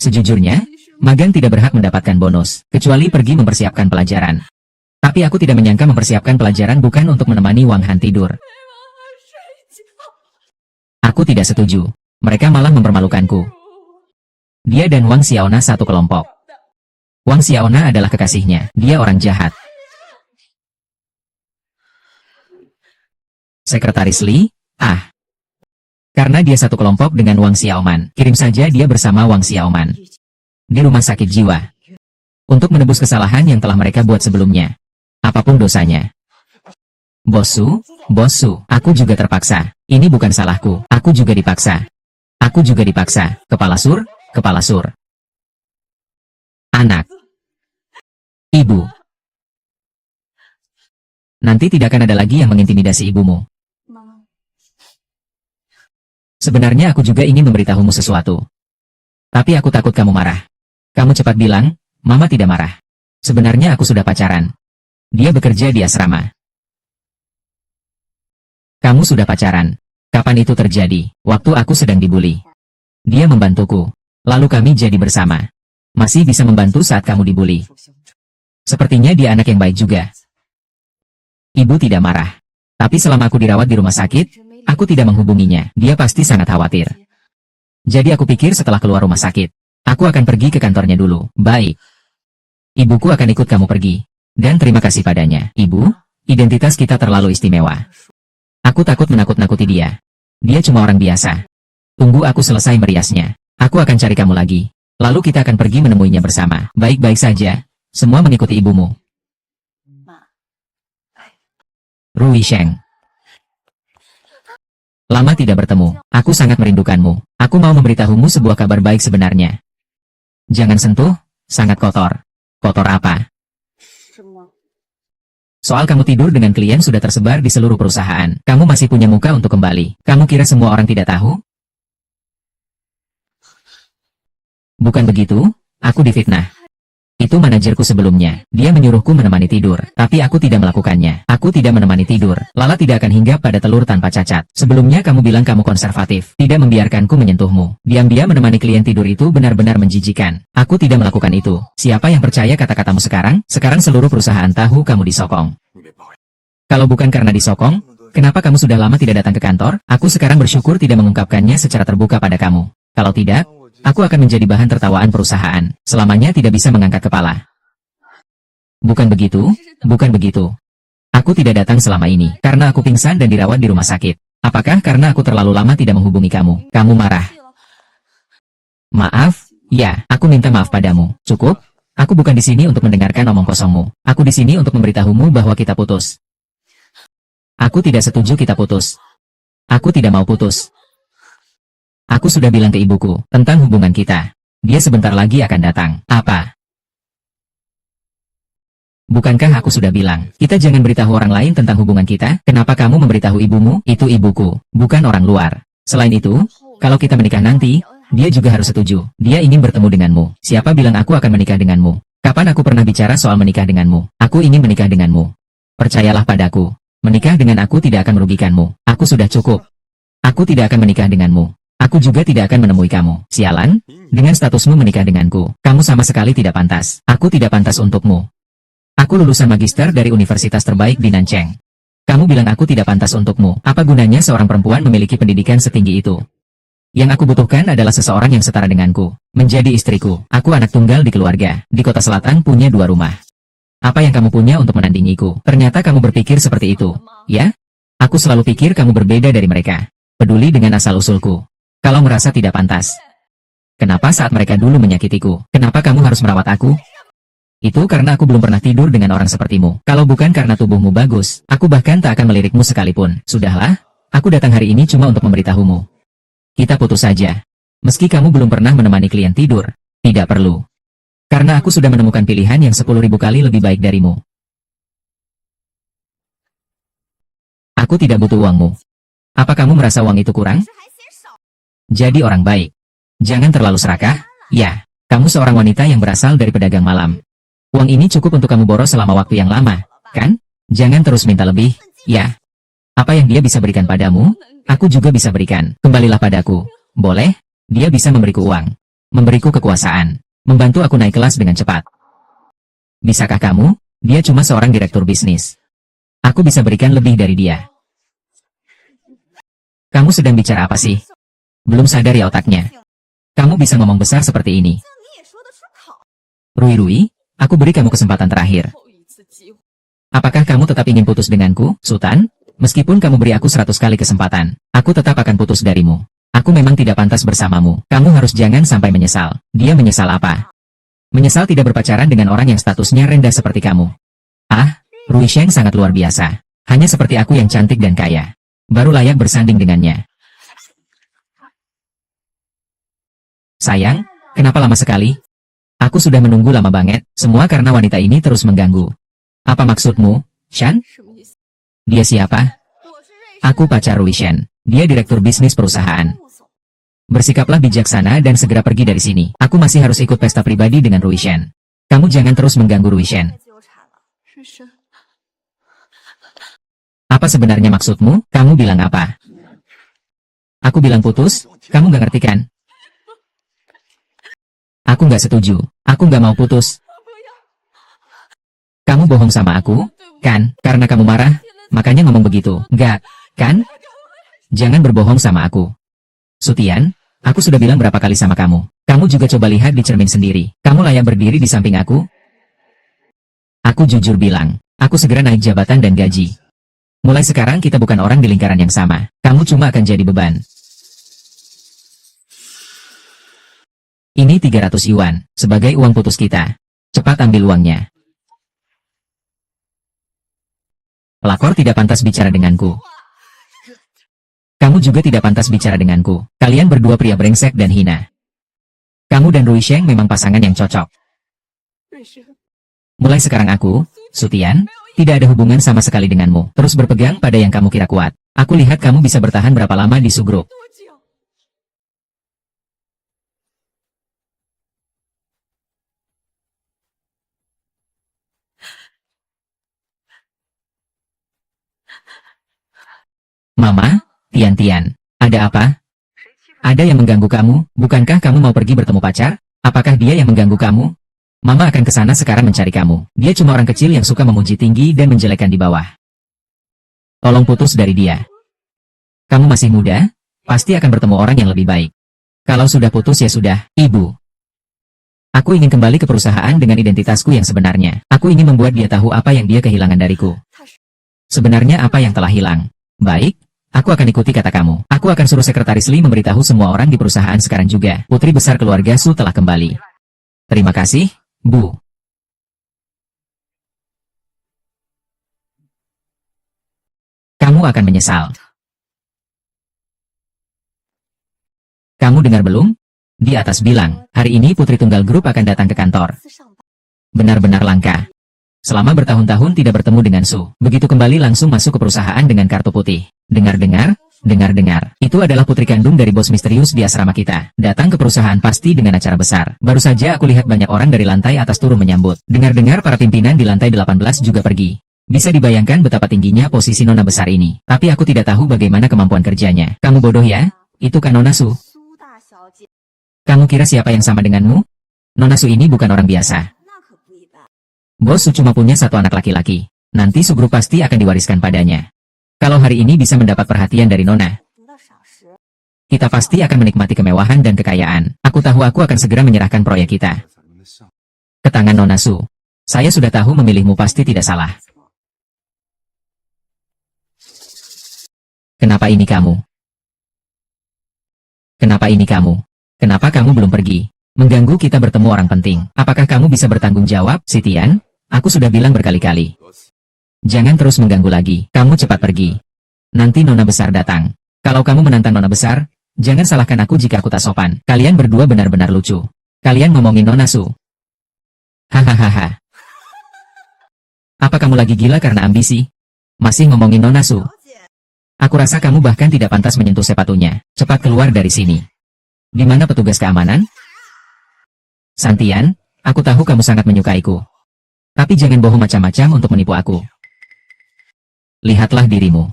Sejujurnya, magang tidak berhak mendapatkan bonus, kecuali pergi mempersiapkan pelajaran. Tapi aku tidak menyangka mempersiapkan pelajaran bukan untuk menemani Wang Han tidur. Aku tidak setuju. Mereka malah mempermalukanku. Dia dan Wang Xiaona satu kelompok. Wang Xiaona adalah kekasihnya. Dia orang jahat. Sekretaris Li, karena dia satu kelompok dengan Wang Xiaoman, kirim saja dia bersama Wang Xiaoman di rumah sakit jiwa untuk menebus kesalahan yang telah mereka buat sebelumnya. Apapun dosanya. Bos Su, aku juga terpaksa. Ini bukan salahku. Aku juga dipaksa. Kepala sur. Anak. Ibu. Nanti tidak akan ada lagi yang mengintimidasi ibumu. Sebenarnya aku juga ingin memberitahumu sesuatu. Tapi aku takut kamu marah. Kamu cepat bilang, Mama tidak marah. Sebenarnya aku sudah pacaran. Dia bekerja di asrama. Kamu sudah pacaran. Kapan itu terjadi? Waktu aku sedang dibully. Dia membantuku. Lalu kami jadi bersama. Masih bisa membantu saat kamu dibully. Sepertinya dia anak yang baik juga. Ibu tidak marah. Tapi selama aku dirawat di rumah sakit, aku tidak menghubunginya. Dia pasti sangat khawatir. Jadi aku pikir setelah keluar rumah sakit, aku akan pergi ke kantornya dulu. Baik. Ibuku akan ikut kamu pergi. Dan terima kasih padanya. Ibu, identitas kita terlalu istimewa. Aku takut menakut-nakuti dia. Dia cuma orang biasa. Tunggu aku selesai meriasnya. Aku akan cari kamu lagi. Lalu kita akan pergi menemuinya bersama. Baik-baik saja. Semua mengikuti ibumu. Rui Sheng. Lama tidak bertemu. Aku sangat merindukanmu. Aku mau memberitahumu sebuah kabar baik sebenarnya. Jangan sentuh, sangat kotor. Kotor apa? Soal kamu tidur dengan klien sudah tersebar di seluruh perusahaan. Kamu masih punya muka untuk kembali. Kamu kira semua orang tidak tahu? Bukan begitu, aku difitnah. Itu manajerku sebelumnya. Dia menyuruhku menemani tidur, tapi aku tidak melakukannya. Aku tidak menemani tidur. Lala tidak akan hinggap pada telur tanpa cacat. Sebelumnya kamu bilang kamu konservatif, tidak membiarkanku menyentuhmu. Diam-diam menemani klien tidur itu benar-benar menjijikan. Aku tidak melakukan itu. Siapa yang percaya kata-katamu sekarang? Sekarang seluruh perusahaan tahu kamu disokong. Kalau bukan karena disokong, kenapa kamu sudah lama tidak datang ke kantor? Aku sekarang bersyukur tidak mengungkapkannya secara terbuka pada kamu. Kalau tidak, aku akan menjadi bahan tertawaan perusahaan. Selamanya tidak bisa mengangkat kepala. Bukan begitu, bukan begitu. Aku tidak datang selama ini, karena aku pingsan dan dirawat di rumah sakit. Apakah karena aku terlalu lama tidak menghubungi kamu? Kamu marah. Maaf, ya, aku minta maaf padamu. Cukup? Aku bukan di sini untuk mendengarkan omong kosongmu. Aku di sini untuk memberitahumu bahwa kita putus. Aku tidak setuju kita putus. Aku tidak mau putus. Aku sudah bilang ke ibuku tentang hubungan kita. Dia sebentar lagi akan datang. Apa? Bukankah aku sudah bilang, kita jangan beritahu orang lain tentang hubungan kita? Kenapa kamu memberitahu ibumu? Itu ibuku, bukan orang luar. Selain itu, kalau kita menikah nanti, dia juga harus setuju. Dia ingin bertemu denganmu. Siapa bilang aku akan menikah denganmu? Kapan aku pernah bicara soal menikah denganmu? Aku ingin menikah denganmu. Percayalah padaku. Menikah dengan aku tidak akan merugikanmu. Aku sudah cukup. Aku tidak akan menikah denganmu. Aku juga tidak akan menemui kamu. Sialan, dengan statusmu menikah denganku, kamu sama sekali tidak pantas. Aku tidak pantas untukmu. Aku lulusan magister dari universitas terbaik di Nancheng. Kamu bilang aku tidak pantas untukmu. Apa gunanya seorang perempuan memiliki pendidikan setinggi itu? Yang aku butuhkan adalah seseorang yang setara denganku. Menjadi istriku. Aku anak tunggal di keluarga. Di kota selatan punya 2 rumah. Apa yang kamu punya untuk menandingiku? Ternyata kamu berpikir seperti itu. Ya? Aku selalu pikir kamu berbeda dari mereka. Peduli dengan asal-usulku. Kalau merasa tidak pantas. Kenapa saat mereka dulu menyakitiku? Kenapa kamu harus merawat aku? Itu karena aku belum pernah tidur dengan orang sepertimu. Kalau bukan karena tubuhmu bagus, aku bahkan tak akan melirikmu sekalipun. Sudahlah, aku datang hari ini cuma untuk memberitahumu. Kita putus saja. Meski kamu belum pernah menemani klien tidur, tidak perlu. Karena aku sudah menemukan pilihan yang 10.000 kali lebih baik darimu. Aku tidak butuh uangmu. Apa kamu merasa uang itu kurang? Jadi orang baik. Jangan terlalu serakah. Ya, kamu seorang wanita yang berasal dari pedagang malam. Uang ini cukup untuk kamu boros selama waktu yang lama, kan? Jangan terus minta lebih. Ya. Apa yang dia bisa berikan padamu, aku juga bisa berikan. Kembalilah padaku. Boleh? Dia bisa memberiku uang. Memberiku kekuasaan. Membantu aku naik kelas dengan cepat. Bisakah kamu? Dia cuma seorang direktur bisnis. Aku bisa berikan lebih dari dia. Kamu sedang bicara apa sih? Belum sadar ya otaknya. Kamu bisa ngomong besar seperti ini. Rui, aku beri kamu kesempatan terakhir. Apakah kamu tetap ingin putus denganku, Sultan? Meskipun kamu beri aku 100 kali kesempatan, aku tetap akan putus darimu. Aku memang tidak pantas bersamamu. Kamu harus jangan sampai menyesal. Dia menyesal apa? Menyesal tidak berpacaran dengan orang yang statusnya rendah seperti kamu. Ah, Rui Sheng sangat luar biasa. Hanya seperti aku yang cantik dan kaya. Baru layak bersanding dengannya. Sayang, kenapa lama sekali? Aku sudah menunggu lama banget, semua karena wanita ini terus mengganggu. Apa maksudmu, Shan? Dia siapa? Aku pacar Rui Shen. Dia direktur bisnis perusahaan. Bersikaplah bijaksana dan segera pergi dari sini. Aku masih harus ikut pesta pribadi dengan Rui Shen. Kamu jangan terus mengganggu Rui Shen. Apa sebenarnya maksudmu? Kamu bilang apa? Aku bilang putus? Kamu gak ngerti kan? Aku gak setuju. Aku gak mau putus. Kamu bohong sama aku? Kan? Karena kamu marah? Makanya ngomong begitu. Gak, kan? Jangan berbohong sama aku. Sutian, aku sudah bilang berapa kali sama kamu. Kamu juga coba lihat di cermin sendiri. Kamu layak berdiri di samping aku? Aku jujur bilang, aku segera naik jabatan dan gaji. Mulai sekarang kita bukan orang di lingkaran yang sama. Kamu cuma akan jadi beban. Ini 300 yuan, sebagai uang putus kita. Cepat ambil uangnya. Pelakor tidak pantas bicara denganku. Kamu juga tidak pantas bicara denganku. Kalian berdua pria brengsek dan hina. Kamu dan Rui Sheng memang pasangan yang cocok. Mulai sekarang aku, Sutian, Tidak ada hubungan sama sekali denganmu. Terus berpegang pada yang kamu kira kuat. Aku lihat kamu bisa bertahan berapa lama di Su Group. Mama, Tian-Tian, ada apa? Ada yang mengganggu kamu? Bukankah kamu mau pergi bertemu pacar? Apakah dia yang mengganggu kamu? Mama akan ke sana sekarang mencari kamu. Dia cuma orang kecil yang suka memuji tinggi dan menjelekkan di bawah. Tolong putus dari dia. Kamu masih muda, pasti akan bertemu orang yang lebih baik. Kalau sudah putus ya sudah, Ibu. Aku ingin kembali ke perusahaan dengan identitasku yang sebenarnya. Aku ingin membuat dia tahu apa yang dia kehilangan dariku. Sebenarnya apa yang telah hilang. Baik, aku akan ikuti kata kamu. Aku akan suruh sekretaris Lee memberitahu semua orang di perusahaan sekarang juga. Putri besar keluarga Su telah kembali. Terima kasih, Bu. Kamu akan menyesal. Kamu dengar belum? Di atas bilang, hari ini Putri Tunggal Grup akan datang ke kantor. Benar-benar langka. Selama bertahun-tahun tidak bertemu dengan Su, begitu kembali langsung masuk ke perusahaan dengan kartu putih. Dengar-dengar, itu adalah putri kandung dari bos misterius di asrama kita. Datang ke perusahaan pasti dengan acara besar. Baru saja aku lihat banyak orang dari lantai atas turun menyambut. Dengar-dengar para pimpinan di lantai 18 juga pergi. Bisa dibayangkan betapa tingginya posisi nona besar ini. Tapi aku tidak tahu bagaimana kemampuan kerjanya. Kamu bodoh ya? Itu kan Nona Su. Kamu kira siapa yang sama denganmu? Nona Su ini bukan orang biasa. Bos Su cuma punya satu anak laki-laki. Nanti Su Group pasti akan diwariskan padanya. Kalau hari ini bisa mendapat perhatian dari Nona, kita pasti akan menikmati kemewahan dan kekayaan. Aku tahu aku akan segera menyerahkan proyek kita ke tangan Nona Su. Saya sudah tahu memilihmu pasti tidak salah. Kenapa ini kamu? Kenapa ini kamu? Kenapa kamu belum pergi? Mengganggu kita bertemu orang penting. Apakah kamu bisa bertanggung jawab, Si Tian? Aku sudah bilang berkali-kali. Jangan terus mengganggu lagi. Kamu cepat pergi. Nanti Nona besar datang. Kalau kamu menantang Nona besar, jangan salahkan aku jika aku tak sopan. Kalian berdua benar-benar lucu. Kalian ngomongin Nona Su. Hahaha. Apa kamu lagi gila karena ambisi? Masih ngomongin Nona Su? Aku rasa kamu bahkan tidak pantas menyentuh sepatunya. Cepat keluar dari sini. Di mana petugas keamanan? Santian, aku tahu kamu sangat menyukaiku. Tapi jangan bohong macam-macam untuk menipu aku. Lihatlah dirimu.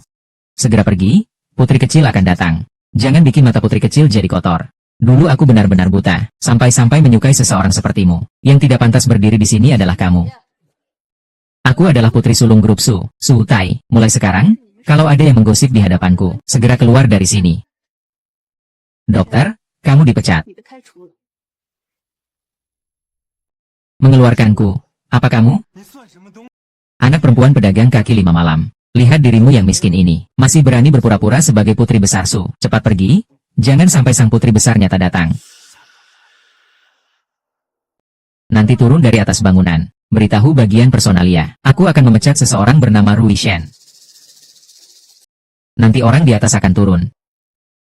Segera pergi, putri kecil akan datang. Jangan bikin mata putri kecil jadi kotor. Dulu aku benar-benar buta, sampai-sampai menyukai seseorang sepertimu. Yang tidak pantas berdiri di sini adalah kamu. Aku adalah putri sulung grup Su, Su Tai. Mulai sekarang, kalau ada yang menggosip di hadapanku, segera keluar dari sini. Dokter, kamu dipecat. Mengeluarkanku. Apa kamu? Anak perempuan pedagang kaki 5 malam. Lihat dirimu yang miskin ini. Masih berani berpura-pura sebagai putri besar Su. Cepat pergi. Jangan sampai sang putri besar nyata datang. Nanti turun dari atas bangunan. Beritahu bagian personalia. Aku akan memecat seseorang bernama Rui Shen. Nanti orang di atas akan turun.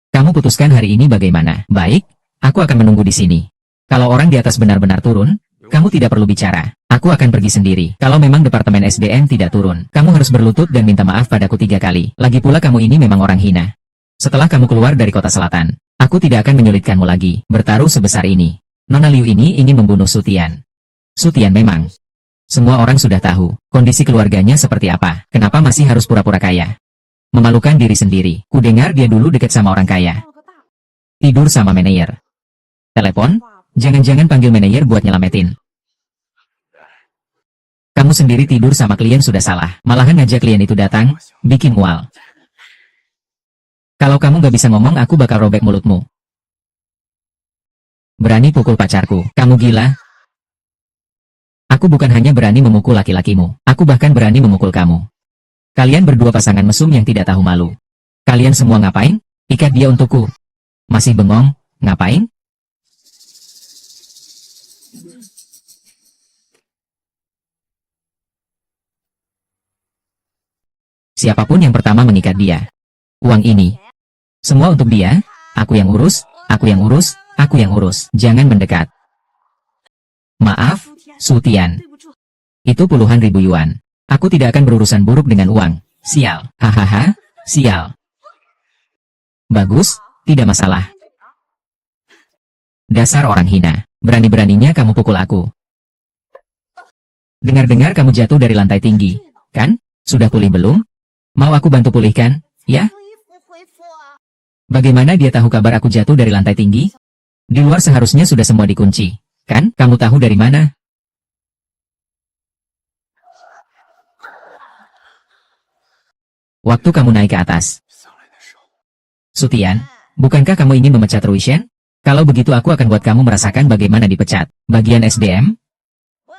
Kamu putuskan hari ini bagaimana? Baik, aku akan menunggu di sini. Kalau orang di atas benar-benar turun, kamu tidak perlu bicara. Aku akan pergi sendiri. Kalau memang Departemen SDM tidak turun, kamu harus berlutut dan minta maaf padaku 3 kali. Lagi pula kamu ini memang orang hina. Setelah kamu keluar dari kota selatan, aku tidak akan menyulitkanmu lagi. Bertaruh sebesar ini. Nona Liu ini ingin membunuh Su Tian. Su Tian memang. Semua orang sudah tahu, kondisi keluarganya seperti apa. Kenapa masih harus pura-pura kaya? Memalukan diri sendiri. Ku dengar dia dulu dekat sama orang kaya. Tidur sama manajer. Telepon? Jangan-jangan panggil manajer buat nyelamatin. Kamu sendiri tidur sama klien sudah salah. Malahan ngajak klien itu datang, bikin mual. Kalau kamu gak bisa ngomong aku bakal robek mulutmu. Berani pukul pacarku. Kamu gila? Aku bukan hanya berani memukul laki-lakimu. Aku bahkan berani memukul kamu. Kalian berdua pasangan mesum yang tidak tahu malu. Kalian semua ngapain? Ikat dia untukku. Masih bengong? Ngapain? Siapapun yang pertama mengikat dia. Uang ini. Semua untuk dia, aku yang urus, aku yang urus, aku yang urus. Jangan mendekat. Maaf, Su Tian. Itu puluhan ribu yuan. Aku tidak akan berurusan buruk dengan uang. Sial. Hahaha, sial. Bagus, tidak masalah. Dasar orang hina. Berani-beraninya kamu pukul aku. Dengar-dengar kamu jatuh dari lantai tinggi, kan? Sudah pulih belum? Mau aku bantu pulihkan, ya? Bagaimana dia tahu kabar aku jatuh dari lantai tinggi? Di luar seharusnya sudah semua dikunci, kan? Kamu tahu dari mana? Waktu kamu naik ke atas. Sutian, bukankah kamu ingin memecat Ruishen? Kalau begitu aku akan buat kamu merasakan bagaimana dipecat. Bagian SDM?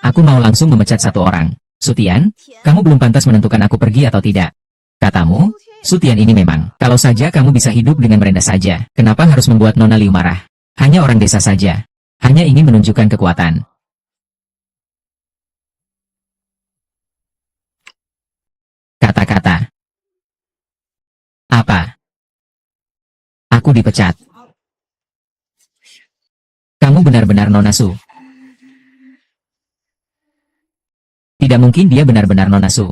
Aku mau langsung memecat satu orang. Sutian, kamu belum pantas menentukan aku pergi atau tidak. Katamu, Sutian ini memang. Kalau saja kamu bisa hidup dengan merendah saja, kenapa harus membuat Nona Liu marah? Hanya orang desa saja. Hanya ingin menunjukkan kekuatan. Kata-kata. Apa? Aku dipecat. Kamu benar-benar Nona Su. Tidak mungkin dia benar-benar Nona Su.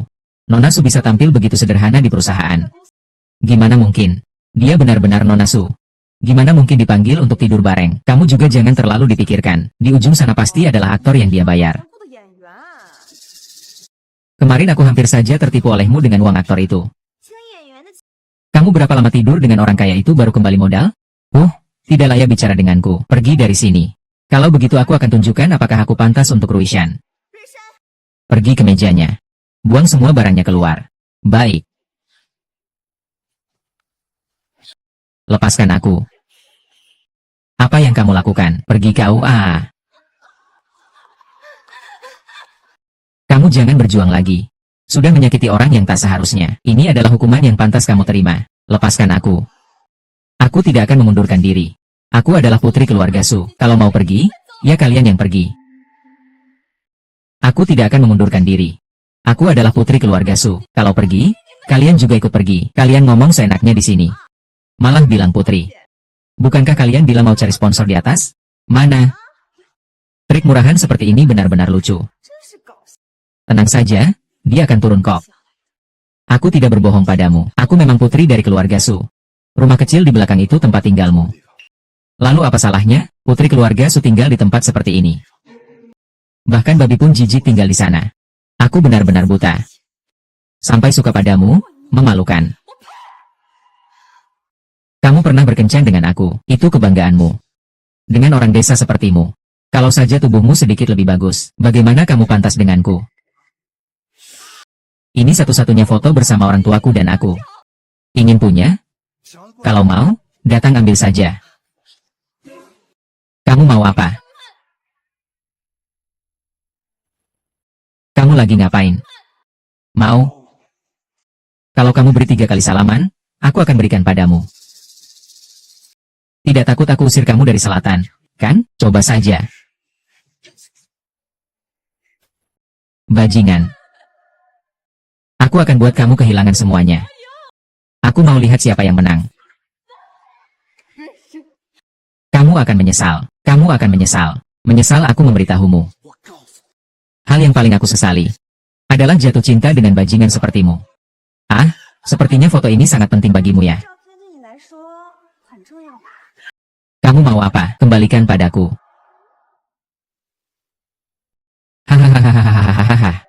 Nona Su bisa tampil begitu sederhana di perusahaan. Gimana mungkin? Dia benar-benar Nona Su. Gimana mungkin dipanggil untuk tidur bareng? Kamu juga jangan terlalu dipikirkan. Di ujung sana pasti adalah aktor yang dia bayar. Kemarin aku hampir saja tertipu olehmu dengan uang aktor itu. Kamu berapa lama tidur dengan orang kaya itu baru kembali modal? Tidak layak bicara denganku. Pergi dari sini. Kalau begitu aku akan tunjukkan apakah aku pantas untuk Ruishan. Pergi ke mejanya. Buang semua barangnya keluar. Baik. Lepaskan aku. Apa yang kamu lakukan? Pergi kau. Kamu jangan berjuang lagi. Sudah menyakiti orang yang tak seharusnya. Ini adalah hukuman yang pantas kamu terima. Lepaskan aku. Aku tidak akan memundurkan diri. Aku adalah putri keluarga Su. Kalau mau pergi, ya kalian yang pergi. Aku tidak akan memundurkan diri. Aku adalah putri keluarga Su. Kalau pergi, kalian juga ikut pergi. Kalian ngomong seenaknya di sini. Malah bilang putri. Bukankah kalian bilang mau cari sponsor di atas? Mana? Trik murahan seperti ini benar-benar lucu. Tenang saja, dia akan turun kok. Aku tidak berbohong padamu. Aku memang putri dari keluarga Su. Rumah kecil di belakang itu tempat tinggalmu. Lalu apa salahnya? Putri keluarga Su tinggal di tempat seperti ini. Bahkan babi pun jijik tinggal di sana. Aku benar-benar buta. Sampai suka padamu, memalukan. Kamu pernah berkencan dengan aku, itu kebanggaanmu. Dengan orang desa sepertimu. Kalau saja tubuhmu sedikit lebih bagus, bagaimana kamu pantas denganku? Ini satu-satunya foto bersama orang tuaku dan aku. Ingin punya? Kalau mau, datang ambil saja. Kamu mau apa? Kamu lagi ngapain? Mau? Kalau kamu beri 3 kali salaman, aku akan berikan padamu. Tidak takut aku usir kamu dari selatan, kan? Coba saja. Bajingan. Aku akan buat kamu kehilangan semuanya. Aku mau lihat siapa yang menang. Kamu akan menyesal. Kamu akan menyesal. Menyesal aku memberitahumu. Hal yang paling aku sesali adalah jatuh cinta dengan bajingan sepertimu. Sepertinya foto ini sangat penting bagimu ya. Kamu mau apa? Kembalikan padaku. Hahaha.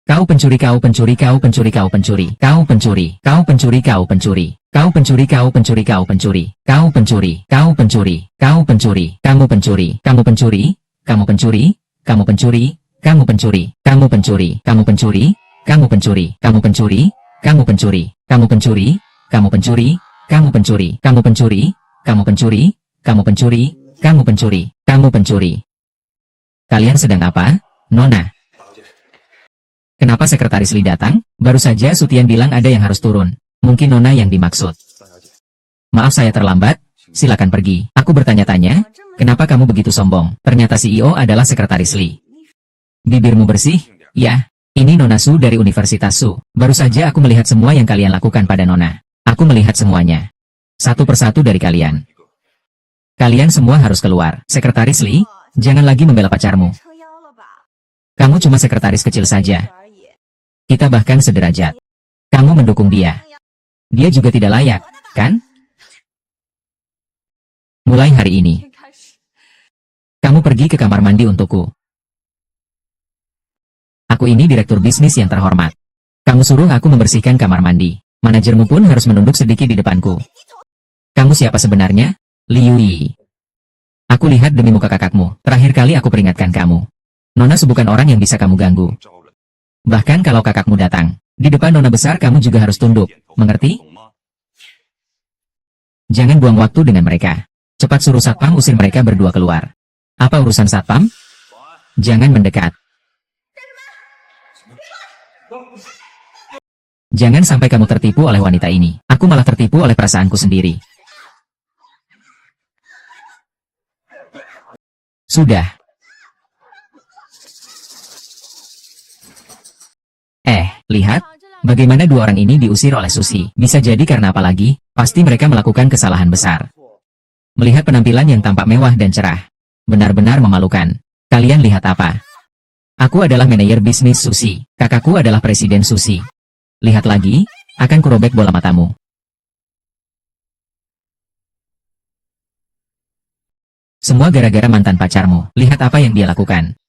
Kau pencuri, kau pencuri, kau pencuri, kau pencuri, kau pencuri, kau pencuri, kau pencuri, kau pencuri, kau pencuri, kau pencuri, kau pencuri, kau pencuri, kau pencuri, kamu pencuri, kamu pencuri, kamu pencuri, kamu pencuri, kamu pencuri, kamu pencuri, kamu pencuri, kamu pencuri, kamu pencuri, kamu pencuri, kamu pencuri, kamu pencuri, kamu pencuri, kamu pencuri, kamu pencuri, kamu pencuri, kamu pencuri, kamu pencuri. Kalian sedang apa, Nona? Kenapa sekretaris Li datang? Baru saja Sutian bilang ada yang harus turun. Mungkin Nona yang dimaksud. Maaf saya terlambat, silakan pergi. Aku bertanya-tanya, kenapa kamu begitu sombong? Ternyata CEO adalah sekretaris Li. Bibirmu bersih? Ya, ini Nona Su dari Universitas Su. Baru saja aku melihat semua yang kalian lakukan pada Nona. Aku melihat semuanya. Satu persatu dari kalian. Kalian semua harus keluar. Sekretaris Li, jangan lagi membela pacarmu. Kamu cuma sekretaris kecil saja. Kita bahkan sederajat. Kamu mendukung dia. Dia juga tidak layak, kan? Mulai hari ini, kamu pergi ke kamar mandi untukku. Aku ini direktur bisnis yang terhormat. Kamu suruh aku membersihkan kamar mandi. Manajermu pun harus menunduk sedikit di depanku. Kamu siapa sebenarnya? Liu Yi. Aku lihat demi muka kakakmu. Terakhir kali aku peringatkan kamu. Nona Su bukan orang yang bisa kamu ganggu. Bahkan kalau kakakmu datang, di depan Nona besar kamu juga harus tunduk. Mengerti? Jangan buang waktu dengan mereka. Cepat suruh satpam usir mereka berdua keluar. Apa urusan satpam? Jangan mendekat. Jangan sampai kamu tertipu oleh wanita ini. Aku malah tertipu oleh perasaanku sendiri. Sudah. Lihat, bagaimana dua orang ini diusir oleh Susi. Bisa jadi karena apa lagi? Pasti mereka melakukan kesalahan besar. Melihat penampilan yang tampak mewah dan cerah. Benar-benar memalukan. Kalian lihat apa? Aku adalah manajer bisnis Susi. Kakakku adalah presiden Susi. Lihat lagi, akan kurobek bola matamu. Semua gara-gara mantan pacarmu. Lihat apa yang dia lakukan.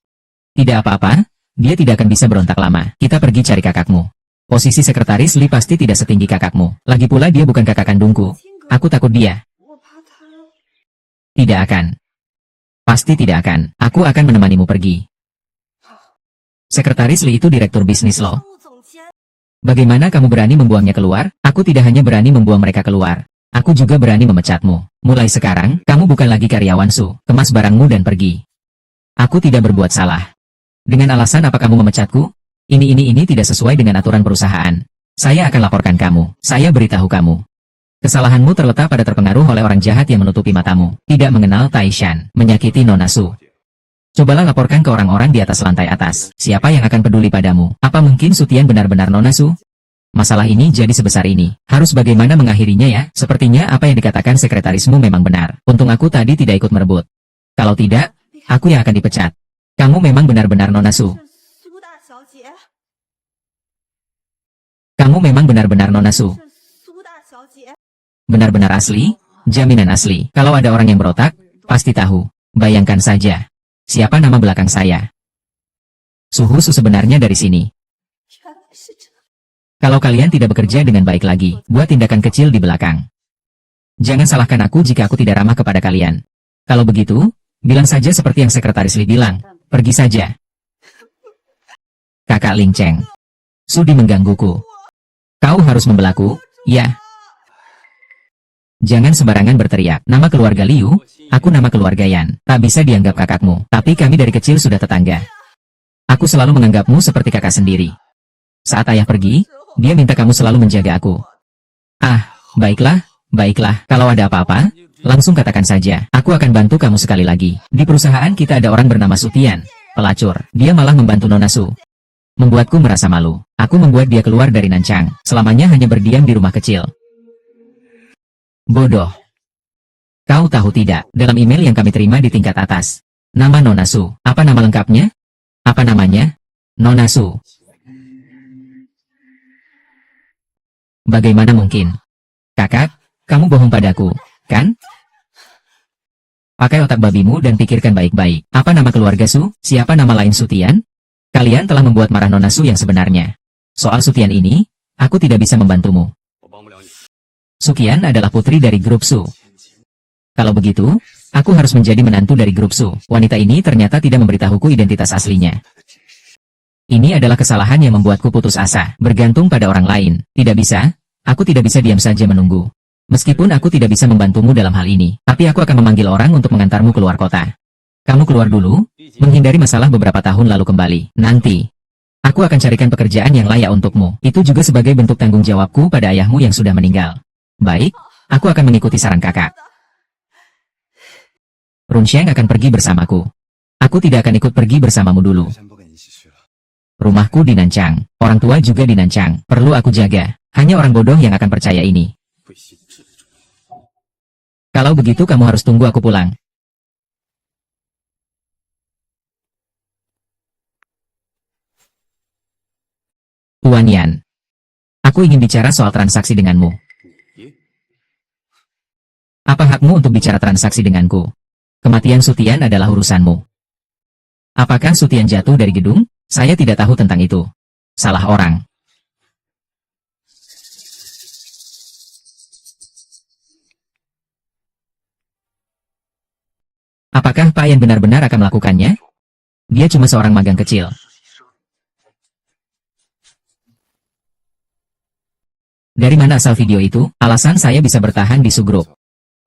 Tidak apa-apa. Dia tidak akan bisa berontak lama. Kita pergi cari kakakmu. Posisi sekretaris Li pasti tidak setinggi kakakmu. Lagi pula dia bukan kakak kandungku. Aku takut dia. Tidak akan. Pasti tidak akan. Aku akan menemanimu pergi. Sekretaris Li itu direktur bisnis loh. Bagaimana kamu berani membuangnya keluar? Aku tidak hanya berani membuang mereka keluar. Aku juga berani memecatmu. Mulai sekarang, kamu bukan lagi karyawan Su. Kemas barangmu dan pergi. Aku tidak berbuat salah. Dengan alasan apa kamu memecatku? Ini tidak sesuai dengan aturan perusahaan. Saya akan laporkan kamu. Saya beritahu kamu. Kesalahanmu terletak pada terpengaruh oleh orang jahat yang menutupi matamu. Tidak mengenal Taishan. Menyakiti Nona Su. Cobalah laporkan ke orang-orang di atas lantai atas. Siapa yang akan peduli padamu? Apa mungkin Sutian benar-benar Nona Su? Masalah ini jadi sebesar ini. Harus bagaimana mengakhirinya ya? Sepertinya apa yang dikatakan sekretarismu memang benar. Untung aku tadi tidak ikut merebut. Kalau tidak, aku yang akan dipecat. Kamu memang benar-benar Nona Su. Kamu memang benar-benar Nona Su. Benar-benar asli, jaminan asli. Kalau ada orang yang berotak, pasti tahu. Bayangkan saja. Siapa nama belakang saya? Suhu Su sebenarnya dari sini. Kalau kalian tidak bekerja dengan baik lagi, buat tindakan kecil di belakang. Jangan salahkan aku jika aku tidak ramah kepada kalian. Kalau begitu, bilang saja seperti yang sekretaris Li bilang. Pergi saja. Kakak Ling Cheng. Sudi menggangguku. Kau harus membelaku, ya. Jangan sembarangan berteriak. Nama keluarga Liu, aku nama keluarga Yan. Tak bisa dianggap kakakmu. Tapi kami dari kecil sudah tetangga. Aku selalu menganggapmu seperti kakak sendiri. Saat ayah pergi, dia minta kamu selalu menjaga aku. Ah, baiklah, baiklah. Kalau ada apa-apa, langsung katakan saja. Aku akan bantu kamu sekali lagi. Di perusahaan kita ada orang bernama Sutian. Pelacur. Dia malah membantu Nona Su. Membuatku merasa malu. Aku membuat dia keluar dari Nanchang. Selamanya hanya berdiam di rumah kecil. Bodoh. Kau tahu tidak, dalam email yang kami terima di tingkat atas. Nama Nona Su. Apa nama lengkapnya? Apa namanya? Nona Su. Bagaimana mungkin? Kakak, kamu bohong padaku, kan? Pakai otak babimu dan pikirkan baik-baik. Apa nama keluarga Su? Siapa nama lain Sutian? Kalian telah membuat marah Nona Su yang sebenarnya. Soal Sutian ini, aku tidak bisa membantumu. Sukian adalah putri dari grup Su. Kalau begitu, aku harus menjadi menantu dari grup Su. Wanita ini ternyata tidak memberitahuku identitas aslinya. Ini adalah kesalahan yang membuatku putus asa, bergantung pada orang lain. Tidak bisa, aku tidak bisa diam saja menunggu. Meskipun aku tidak bisa membantumu dalam hal ini, tapi aku akan memanggil orang untuk mengantarmu keluar kota. Kamu keluar dulu, menghindari masalah beberapa tahun lalu kembali. Nanti, aku akan carikan pekerjaan yang layak untukmu. Itu juga sebagai bentuk tanggung jawabku pada ayahmu yang sudah meninggal. Baik, aku akan mengikuti saran kakak. Runsheng akan pergi bersamaku. Aku tidak akan ikut pergi bersamamu dulu. 先不跟你一起去了。 Rumahku di Nancang, orang tua juga di Nancang, perlu aku jaga. Hanya orang bodoh yang akan percaya ini. 会心智的主人。 Kalau begitu kamu harus tunggu aku pulang. Tuan Yan. Aku ingin bicara soal transaksi denganmu. 咦， Apa hakmu untuk bicara transaksi denganku? Kematian Sutian adalah urusanmu. Apakah Sutian jatuh dari gedung? Saya tidak tahu tentang itu. Salah orang. Apakah Pak Yan benar-benar akan melakukannya? Dia cuma seorang magang kecil. Dari mana asal video itu? Alasan saya bisa bertahan di subgroup.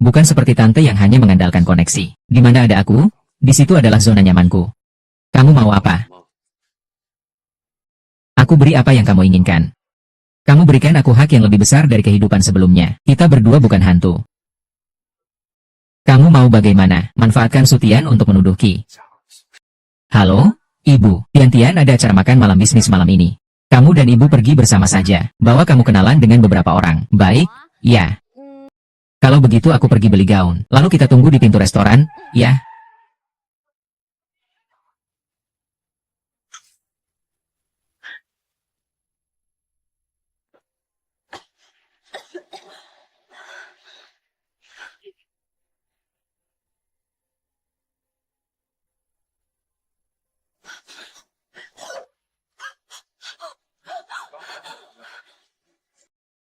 Bukan seperti tante yang hanya mengandalkan koneksi. Di mana ada aku, di situ adalah zona nyamanku. Kamu mau apa? Aku beri apa yang kamu inginkan. Kamu berikan aku hak yang lebih besar dari kehidupan sebelumnya. Kita berdua bukan hantu. Kamu mau bagaimana? Manfaatkan Sutian untuk menuduh Ki. Halo, Ibu. Tian-Tian ada acara makan malam bisnis malam ini. Kamu dan Ibu pergi bersama saja. Bawa kamu kenalan dengan beberapa orang. Baik, ya. Kalau begitu aku pergi beli gaun. Lalu kita tunggu di pintu restoran, ya.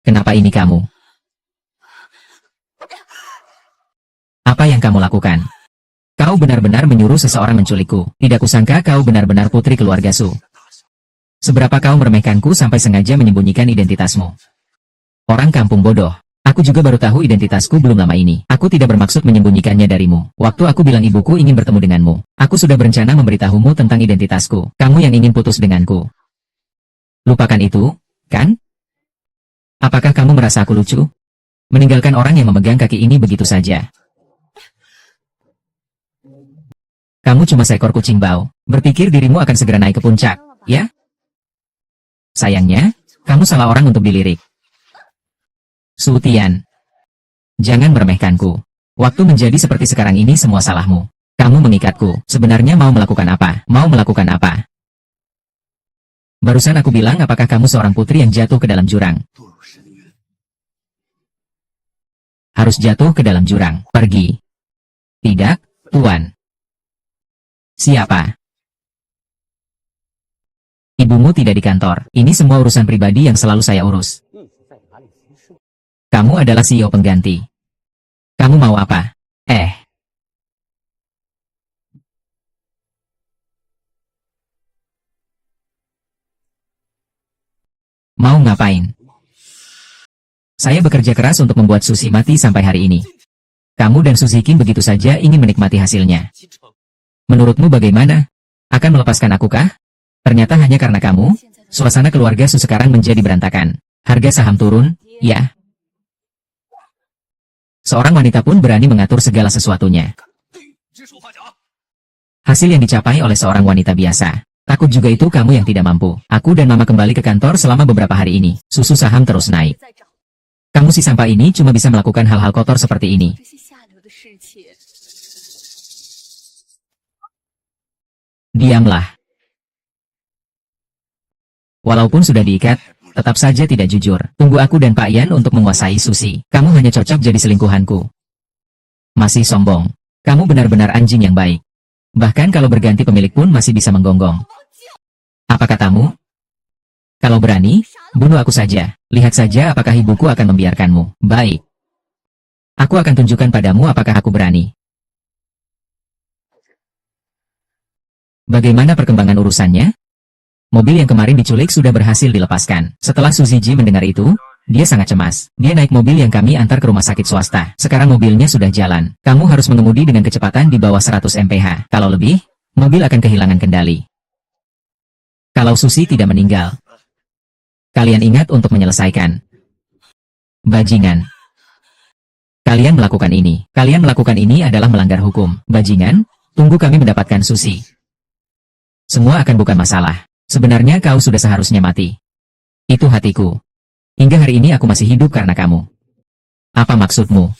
Kenapa ini kamu? Apa yang kamu lakukan? Kau benar-benar menyuruh seseorang menculikku. Tidak kusangka kau benar-benar putri keluarga Su. Seberapa kau meremehkanku sampai sengaja menyembunyikan identitasmu. Orang kampung bodoh. Aku juga baru tahu identitasku belum lama ini. Aku tidak bermaksud menyembunyikannya darimu. Waktu aku bilang ibuku ingin bertemu denganmu, aku sudah berencana memberitahumu tentang identitasku. Kamu yang ingin putus denganku. Lupakan itu, kan? Apakah kamu merasa aku lucu? Meninggalkan orang yang memegang kaki ini begitu saja. Kamu cuma seekor kucing bau. Berpikir dirimu akan segera naik ke puncak, ya? Sayangnya, kamu salah orang untuk dilirik. Sutian. Jangan meremehkanku. Waktu menjadi seperti sekarang ini semua salahmu. Kamu mengikatku. Sebenarnya mau melakukan apa? Mau melakukan apa? Barusan aku bilang apakah kamu seorang putri yang jatuh ke dalam jurang? 堕入深渊。 Harus jatuh ke dalam jurang. Pergi. Tidak, Tuan. Siapa? Ibumu tidak di kantor. Ini semua urusan pribadi yang selalu saya urus. Kamu adalah CEO pengganti. Kamu mau apa? Mau ngapain? Saya bekerja keras untuk membuat Susi mati sampai hari ini. Kamu dan Suzy Kim begitu saja ingin menikmati hasilnya. Menurutmu bagaimana? Akan melepaskan akukah? Ternyata hanya karena kamu, suasana keluarga Su sekarang menjadi berantakan. Harga saham turun, ya. Seorang wanita pun berani mengatur segala sesuatunya. 直说发假。 Hasil yang dicapai oleh seorang wanita biasa. Takut juga itu kamu yang tidak mampu. Aku dan Mama kembali ke kantor selama beberapa hari ini. Susu saham terus naik. Kamu si sampah ini cuma bisa melakukan hal-hal kotor seperti ini. 这些下流的事情。 Diamlah. Walaupun sudah diikat, tetap saja tidak jujur. Tunggu aku dan Pak Yan untuk menguasai Susi. Kamu hanya cocok jadi selingkuhanku. Masih sombong. Kamu benar-benar anjing yang baik. Bahkan kalau berganti pemilik pun masih bisa menggonggong. Apa katamu? Kalau berani, bunuh aku saja. Lihat saja apakah ibuku akan membiarkanmu. Baik. Aku akan tunjukkan padamu apakah aku berani. Bagaimana perkembangan urusannya? Mobil yang kemarin diculik sudah berhasil dilepaskan. Setelah Suzy Ji mendengar itu, dia sangat cemas. Dia naik mobil yang kami antar ke rumah sakit swasta. Sekarang mobilnya sudah jalan. Kamu harus mengemudi dengan kecepatan di bawah 100 mph. Kalau lebih, mobil akan kehilangan kendali. Kalau Susi tidak meninggal, kalian ingat untuk menyelesaikan. Bajingan. Kalian melakukan ini. Kalian melakukan ini adalah melanggar hukum. Bajingan, tunggu kami mendapatkan Susi. Semua akan bukan masalah. Sebenarnya kau sudah seharusnya mati. Itu hatiku. Hingga hari ini aku masih hidup karena kamu. Apa maksudmu?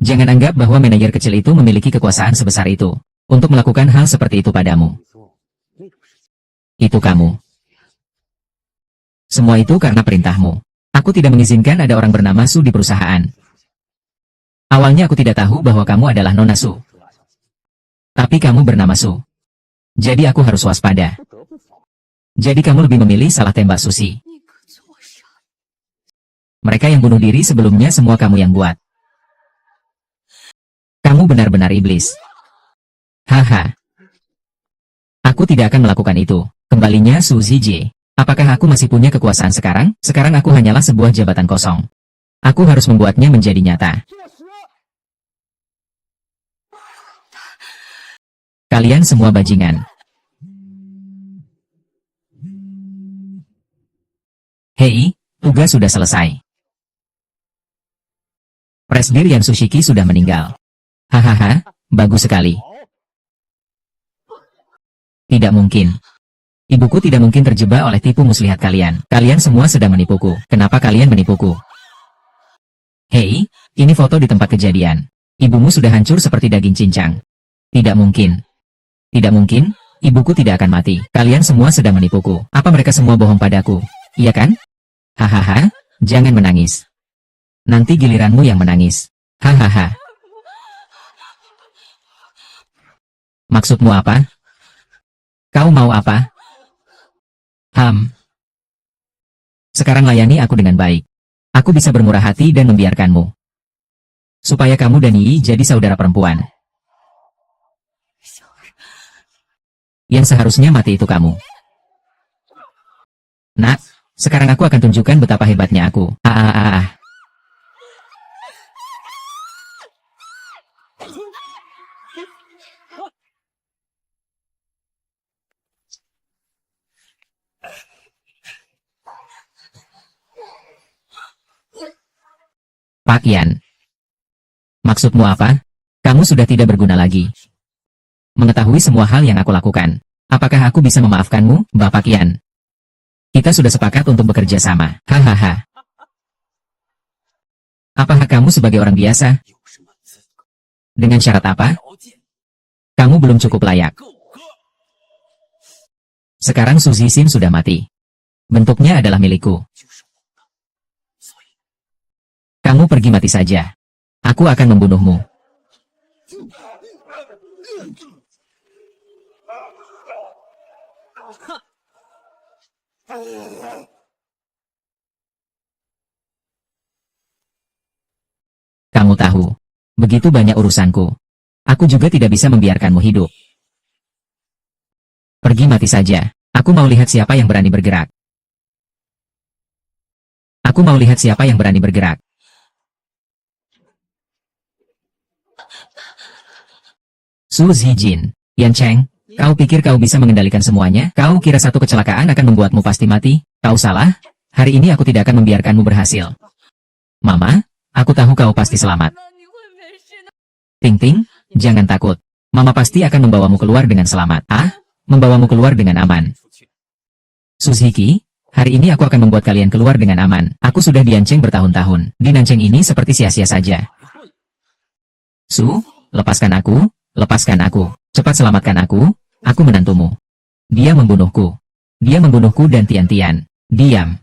Jangan anggap bahwa manajer kecil itu memiliki kekuasaan sebesar itu untuk melakukan hal seperti itu padamu. Itu kamu. Semua itu karena perintahmu. Aku tidak mengizinkan ada orang bernama Su di perusahaan. Awalnya aku tidak tahu bahwa kamu adalah Nona Su. Tapi kamu bernama Su. Jadi aku harus waspada. Jadi kamu lebih memilih salah tembak Susi. Mereka yang bunuh diri sebelumnya semua kamu yang buat. Kamu benar-benar iblis. Haha. Aku tidak akan melakukan itu. Kembalinya Su Zijie. Apakah aku masih punya kekuasaan sekarang? Sekarang aku hanyalah sebuah jabatan kosong. Aku harus membuatnya menjadi nyata. Kalian semua bajingan. Hei, tugas sudah selesai. Presdir Yan Sushiki sudah meninggal. Hahaha, bagus sekali. Tidak mungkin. Ibuku tidak mungkin terjebak oleh tipu muslihat kalian. Kalian semua sedang menipuku. Kenapa kalian menipuku? Hei, ini foto di tempat kejadian. Ibumu sudah hancur seperti daging cincang. Tidak mungkin. Tidak mungkin, ibuku tidak akan mati. Kalian semua sedang menipuku. Apa mereka semua bohong padaku? Iya kan? Hahaha, jangan menangis. Nanti giliranmu yang menangis. Hahaha. Maksudmu apa? Kau mau apa? Sekarang layani aku dengan baik. Aku bisa bermurah hati dan membiarkanmu. Supaya kamu dan Yi jadi saudara perempuan. Yang seharusnya mati itu kamu. Nak, sekarang aku akan tunjukkan betapa hebatnya aku. Pak Yan. Maksudmu apa? Kamu sudah tidak berguna lagi. Mengetahui semua hal yang aku lakukan. Apakah aku bisa memaafkanmu, Bapak Yan? Kita sudah sepakat untuk bekerja sama. Hahaha. Apakah kamu sebagai orang biasa? Dengan syarat apa? Kamu belum cukup layak. Sekarang Su Zixin sudah mati. Bentuknya adalah milikku. Kamu pergi mati saja. Aku akan membunuhmu. Kamu tahu, begitu banyak urusanku. Aku juga tidak bisa membiarkanmu hidup. Pergi mati saja. Aku mau lihat siapa yang berani bergerak. Aku mau lihat siapa yang berani bergerak. Su Zijin, Yan Cheng, kau pikir kau bisa mengendalikan semuanya? Kau kira satu kecelakaan akan membuatmu pasti mati? Kau salah. Hari ini aku tidak akan membiarkanmu berhasil. Mama, aku tahu kau pasti selamat. Ting Ting, jangan takut. Mama pasti akan membawamu keluar dengan selamat. Membawamu keluar dengan aman. Suzuki, hari ini aku akan membuat kalian keluar dengan aman. Aku sudah di Yancheng bertahun-tahun. Di Nancheng ini seperti sia-sia saja. Su, lepaskan aku. Lepaskan aku. Cepat selamatkan aku. Aku menantumu. Dia membunuhku. Dia membunuhku dan Tian-Tian. Diam.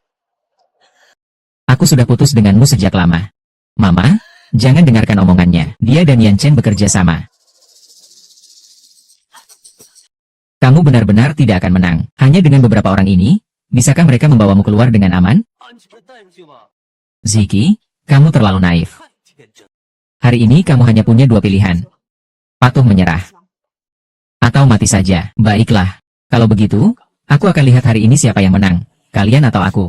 Aku sudah putus denganmu sejak lama. Mama, jangan dengarkan omongannya. Dia dan Yan Chen bekerja sama. Kamu benar-benar tidak akan menang. Hanya dengan beberapa orang ini, bisakah mereka membawamu keluar dengan aman? Ziki, kamu terlalu naif. Hari ini kamu hanya punya dua pilihan. Patuh menyerah. Atau mati saja. Baiklah. Kalau begitu, aku akan lihat hari ini siapa yang menang. Kalian atau aku.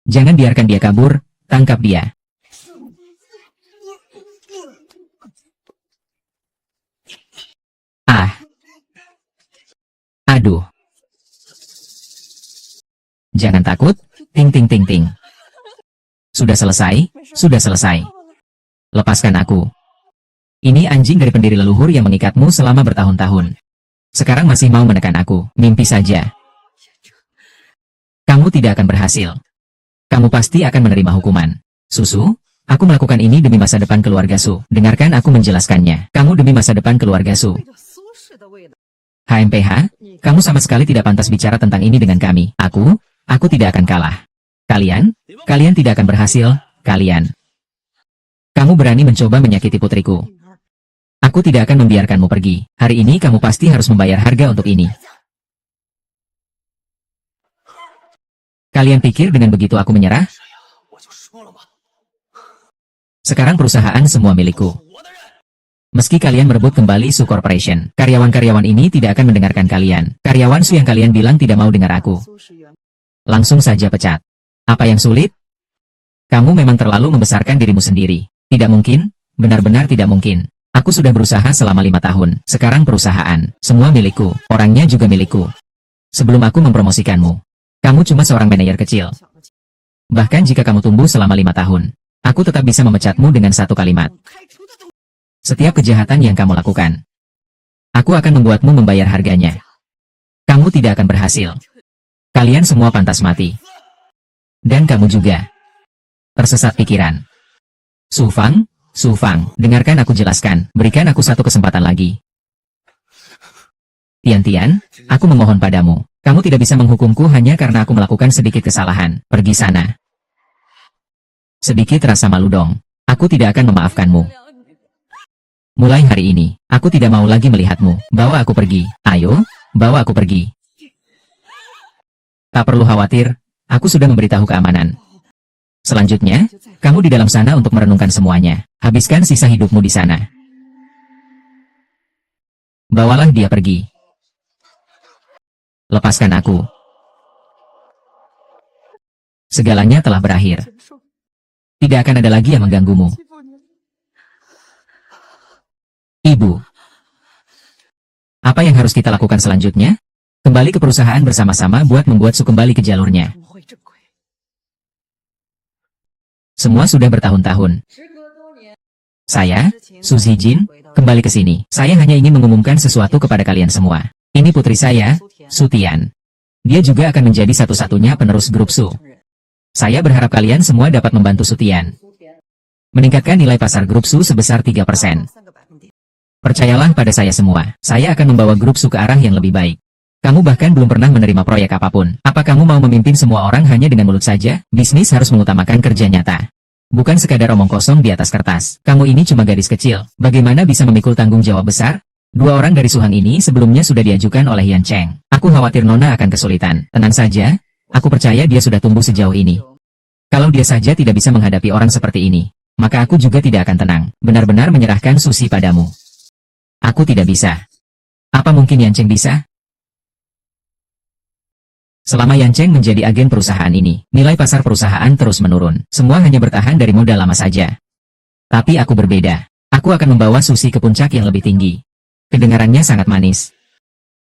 Jangan biarkan dia kabur. Tangkap dia. Aduh. Jangan takut. Ting ting ting ting. Sudah selesai, sudah selesai. Lepaskan aku. Ini anjing dari pendiri leluhur yang mengikatmu selama bertahun-tahun. Sekarang masih mau menekan aku, mimpi saja. Kamu tidak akan berhasil. Kamu pasti akan menerima hukuman. Susu, aku melakukan ini demi masa depan keluarga Su. Dengarkan aku menjelaskannya. Kamu demi masa depan keluarga Su. HMPH, kamu sama sekali tidak pantas bicara tentang ini dengan kami. Aku tidak akan kalah. Kalian tidak akan berhasil, kalian. Kamu berani mencoba menyakiti putriku. Aku tidak akan membiarkanmu pergi. Hari ini kamu pasti harus membayar harga untuk ini. Kalian pikir dengan begitu aku menyerah? Sekarang perusahaan semua milikku. Meski kalian merebut kembali Su Corporation, karyawan-karyawan ini tidak akan mendengarkan kalian. Karyawan Su yang kalian bilang tidak mau dengar aku. Langsung saja pecat. Apa yang sulit? Kamu memang terlalu membesarkan dirimu sendiri. Tidak mungkin, benar-benar tidak mungkin. Aku sudah berusaha selama 5 tahun. Sekarang perusahaan, semua milikku. Orangnya juga milikku. Sebelum aku mempromosikanmu, kamu cuma seorang manajer kecil. Bahkan jika kamu tumbuh selama 5 tahun, aku tetap bisa memecatmu dengan satu kalimat. Setiap kejahatan yang kamu lakukan, aku akan membuatmu membayar harganya. Kamu tidak akan berhasil. Kalian semua pantas mati. Dan kamu juga. Tersesat pikiran. Su Fang, dengarkan aku jelaskan. Berikan aku satu kesempatan lagi. Tian, aku memohon padamu. Kamu tidak bisa menghukumku hanya karena aku melakukan sedikit kesalahan. Pergi sana. Sedikit rasa malu dong. Aku tidak akan memaafkanmu. Mulai hari ini, aku tidak mau lagi melihatmu. Bawa aku pergi. Ayo, bawa aku pergi. Tak perlu khawatir, aku sudah memberitahu keamanan. Selanjutnya, kamu di dalam sana untuk merenungkan semuanya. Habiskan sisa hidupmu di sana. Bawalah dia pergi. Lepaskan aku. Segalanya telah berakhir. Tidak akan ada lagi yang mengganggumu. Ibu. Apa yang harus kita lakukan selanjutnya? Kembali ke perusahaan bersama-sama buat membuat Su kembali ke jalurnya. Semua sudah bertahun-tahun. Saya, Su Zijin, kembali ke sini. Saya hanya ingin mengumumkan sesuatu kepada kalian semua. Ini putri saya, Su Tian. Dia juga akan menjadi satu-satunya penerus grup Su. Saya berharap kalian semua dapat membantu Su Tian meningkatkan nilai pasar grup Su sebesar 3%. Percayalah pada saya semua, saya akan membawa grup Su ke arah yang lebih baik. Kamu bahkan belum pernah menerima proyek apapun. Apa kamu mau memimpin semua orang hanya dengan mulut saja? Bisnis harus mengutamakan kerja nyata. Bukan sekadar omong kosong di atas kertas. Kamu ini cuma gadis kecil. Bagaimana bisa memikul tanggung jawab besar? 2 orang dari Suhang ini sebelumnya sudah diajukan oleh Yan Cheng. Aku khawatir Nona akan kesulitan. Tenang saja, aku percaya dia sudah tumbuh sejauh ini. Kalau dia saja tidak bisa menghadapi orang seperti ini, maka aku juga tidak akan tenang. Benar-benar menyerahkan Susi padamu. Aku tidak bisa. Apa mungkin Yan Cheng bisa? Selama Yan Cheng menjadi agen perusahaan ini, nilai pasar perusahaan terus menurun. Semua hanya bertahan dari modal lama saja. Tapi aku berbeda. Aku akan membawa Susi ke puncak yang lebih tinggi. Kedengarannya sangat manis.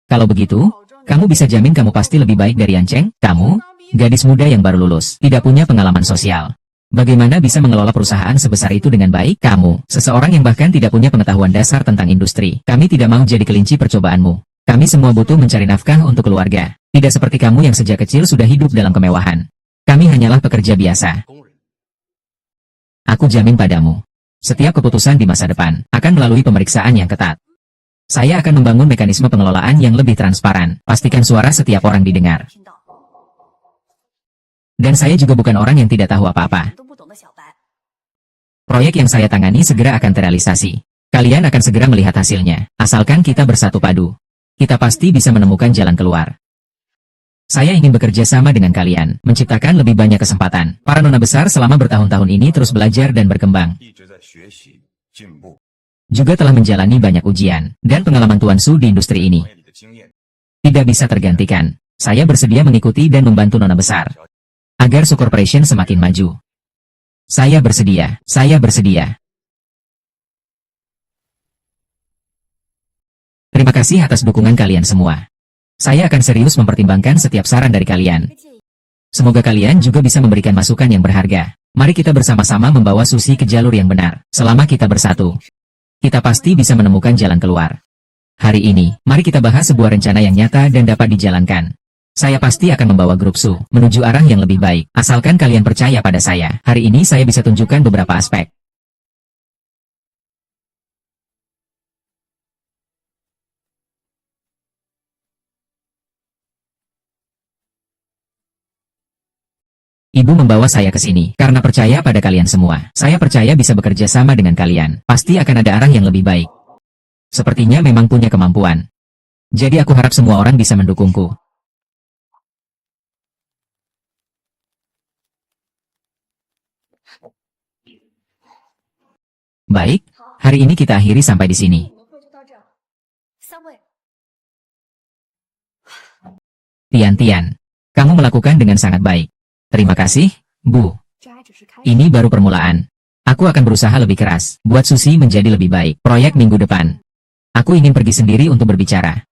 Kalau begitu, kamu bisa jamin kamu pasti lebih baik dari Yan Cheng? Kamu, gadis muda yang baru lulus, tidak punya pengalaman sosial. Bagaimana bisa mengelola perusahaan sebesar itu dengan baik? Kamu, seseorang yang bahkan tidak punya pengetahuan dasar tentang industri. Kami tidak mau jadi kelinci percobaanmu. Kami semua butuh mencari nafkah untuk keluarga. Tidak seperti kamu yang sejak kecil sudah hidup dalam kemewahan. Kami hanyalah pekerja biasa. Aku jamin padamu, setiap keputusan di masa depan akan melalui pemeriksaan yang ketat. Saya akan membangun mekanisme pengelolaan yang lebih transparan. Pastikan suara setiap orang didengar. Dan saya juga bukan orang yang tidak tahu apa-apa. Proyek yang saya tangani segera akan terrealisasi. Kalian akan segera melihat hasilnya. Asalkan kita bersatu padu, kita pasti bisa menemukan jalan keluar. Saya ingin bekerja sama dengan kalian, menciptakan lebih banyak kesempatan. Para nona besar selama bertahun-tahun ini terus belajar dan berkembang. Juga telah menjalani banyak ujian, dan pengalaman Tuan Su di industri ini tidak bisa tergantikan. Saya bersedia mengikuti dan membantu nona besar agar Su Corporation semakin maju. Saya bersedia, saya bersedia. Terima kasih atas dukungan kalian semua. Saya akan serius mempertimbangkan setiap saran dari kalian. Semoga kalian juga bisa memberikan masukan yang berharga. Mari kita bersama-sama membawa Susi ke jalur yang benar. Selama kita bersatu, kita pasti bisa menemukan jalan keluar. Hari ini, mari kita bahas sebuah rencana yang nyata dan dapat dijalankan. Saya pasti akan membawa grup Su menuju arah yang lebih baik. Asalkan kalian percaya pada saya, hari ini saya bisa tunjukkan beberapa aspek. Ibu membawa saya ke sini karena percaya pada kalian semua. Saya percaya bisa bekerja sama dengan kalian. Pasti akan ada arah yang lebih baik. Sepertinya memang punya kemampuan. Jadi aku harap semua orang bisa mendukungku. Baik, hari ini kita akhiri sampai di sini. Tian, kamu melakukan dengan sangat baik. Terima kasih, Bu. Ini baru permulaan. Aku akan berusaha lebih keras, buat Susi menjadi lebih baik. Proyek minggu depan. Aku ingin pergi sendiri untuk berbicara.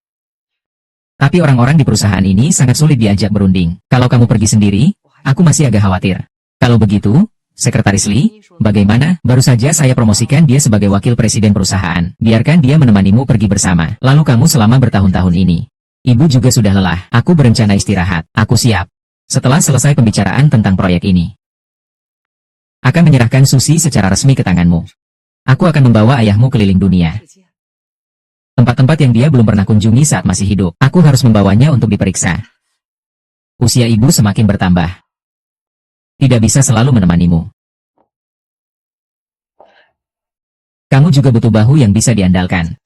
Tapi orang-orang di perusahaan ini sangat sulit diajak berunding. Kalau kamu pergi sendiri, aku masih agak khawatir. Kalau begitu, Sekretaris Lee, bagaimana? Baru saja saya promosikan dia sebagai wakil presiden perusahaan. Biarkan dia menemanimu pergi bersama. Lalu kamu selama bertahun-tahun ini. Ibu juga sudah lelah. Aku berencana istirahat. Aku siap. Setelah selesai pembicaraan tentang proyek ini, akan menyerahkan Susi secara resmi ke tanganmu. Aku akan membawa ayahmu keliling dunia. Tempat-tempat yang dia belum pernah kunjungi saat masih hidup. Aku harus membawanya untuk diperiksa. Usia ibu semakin bertambah. Tidak bisa selalu menemanimu. Kamu juga butuh bahu yang bisa diandalkan.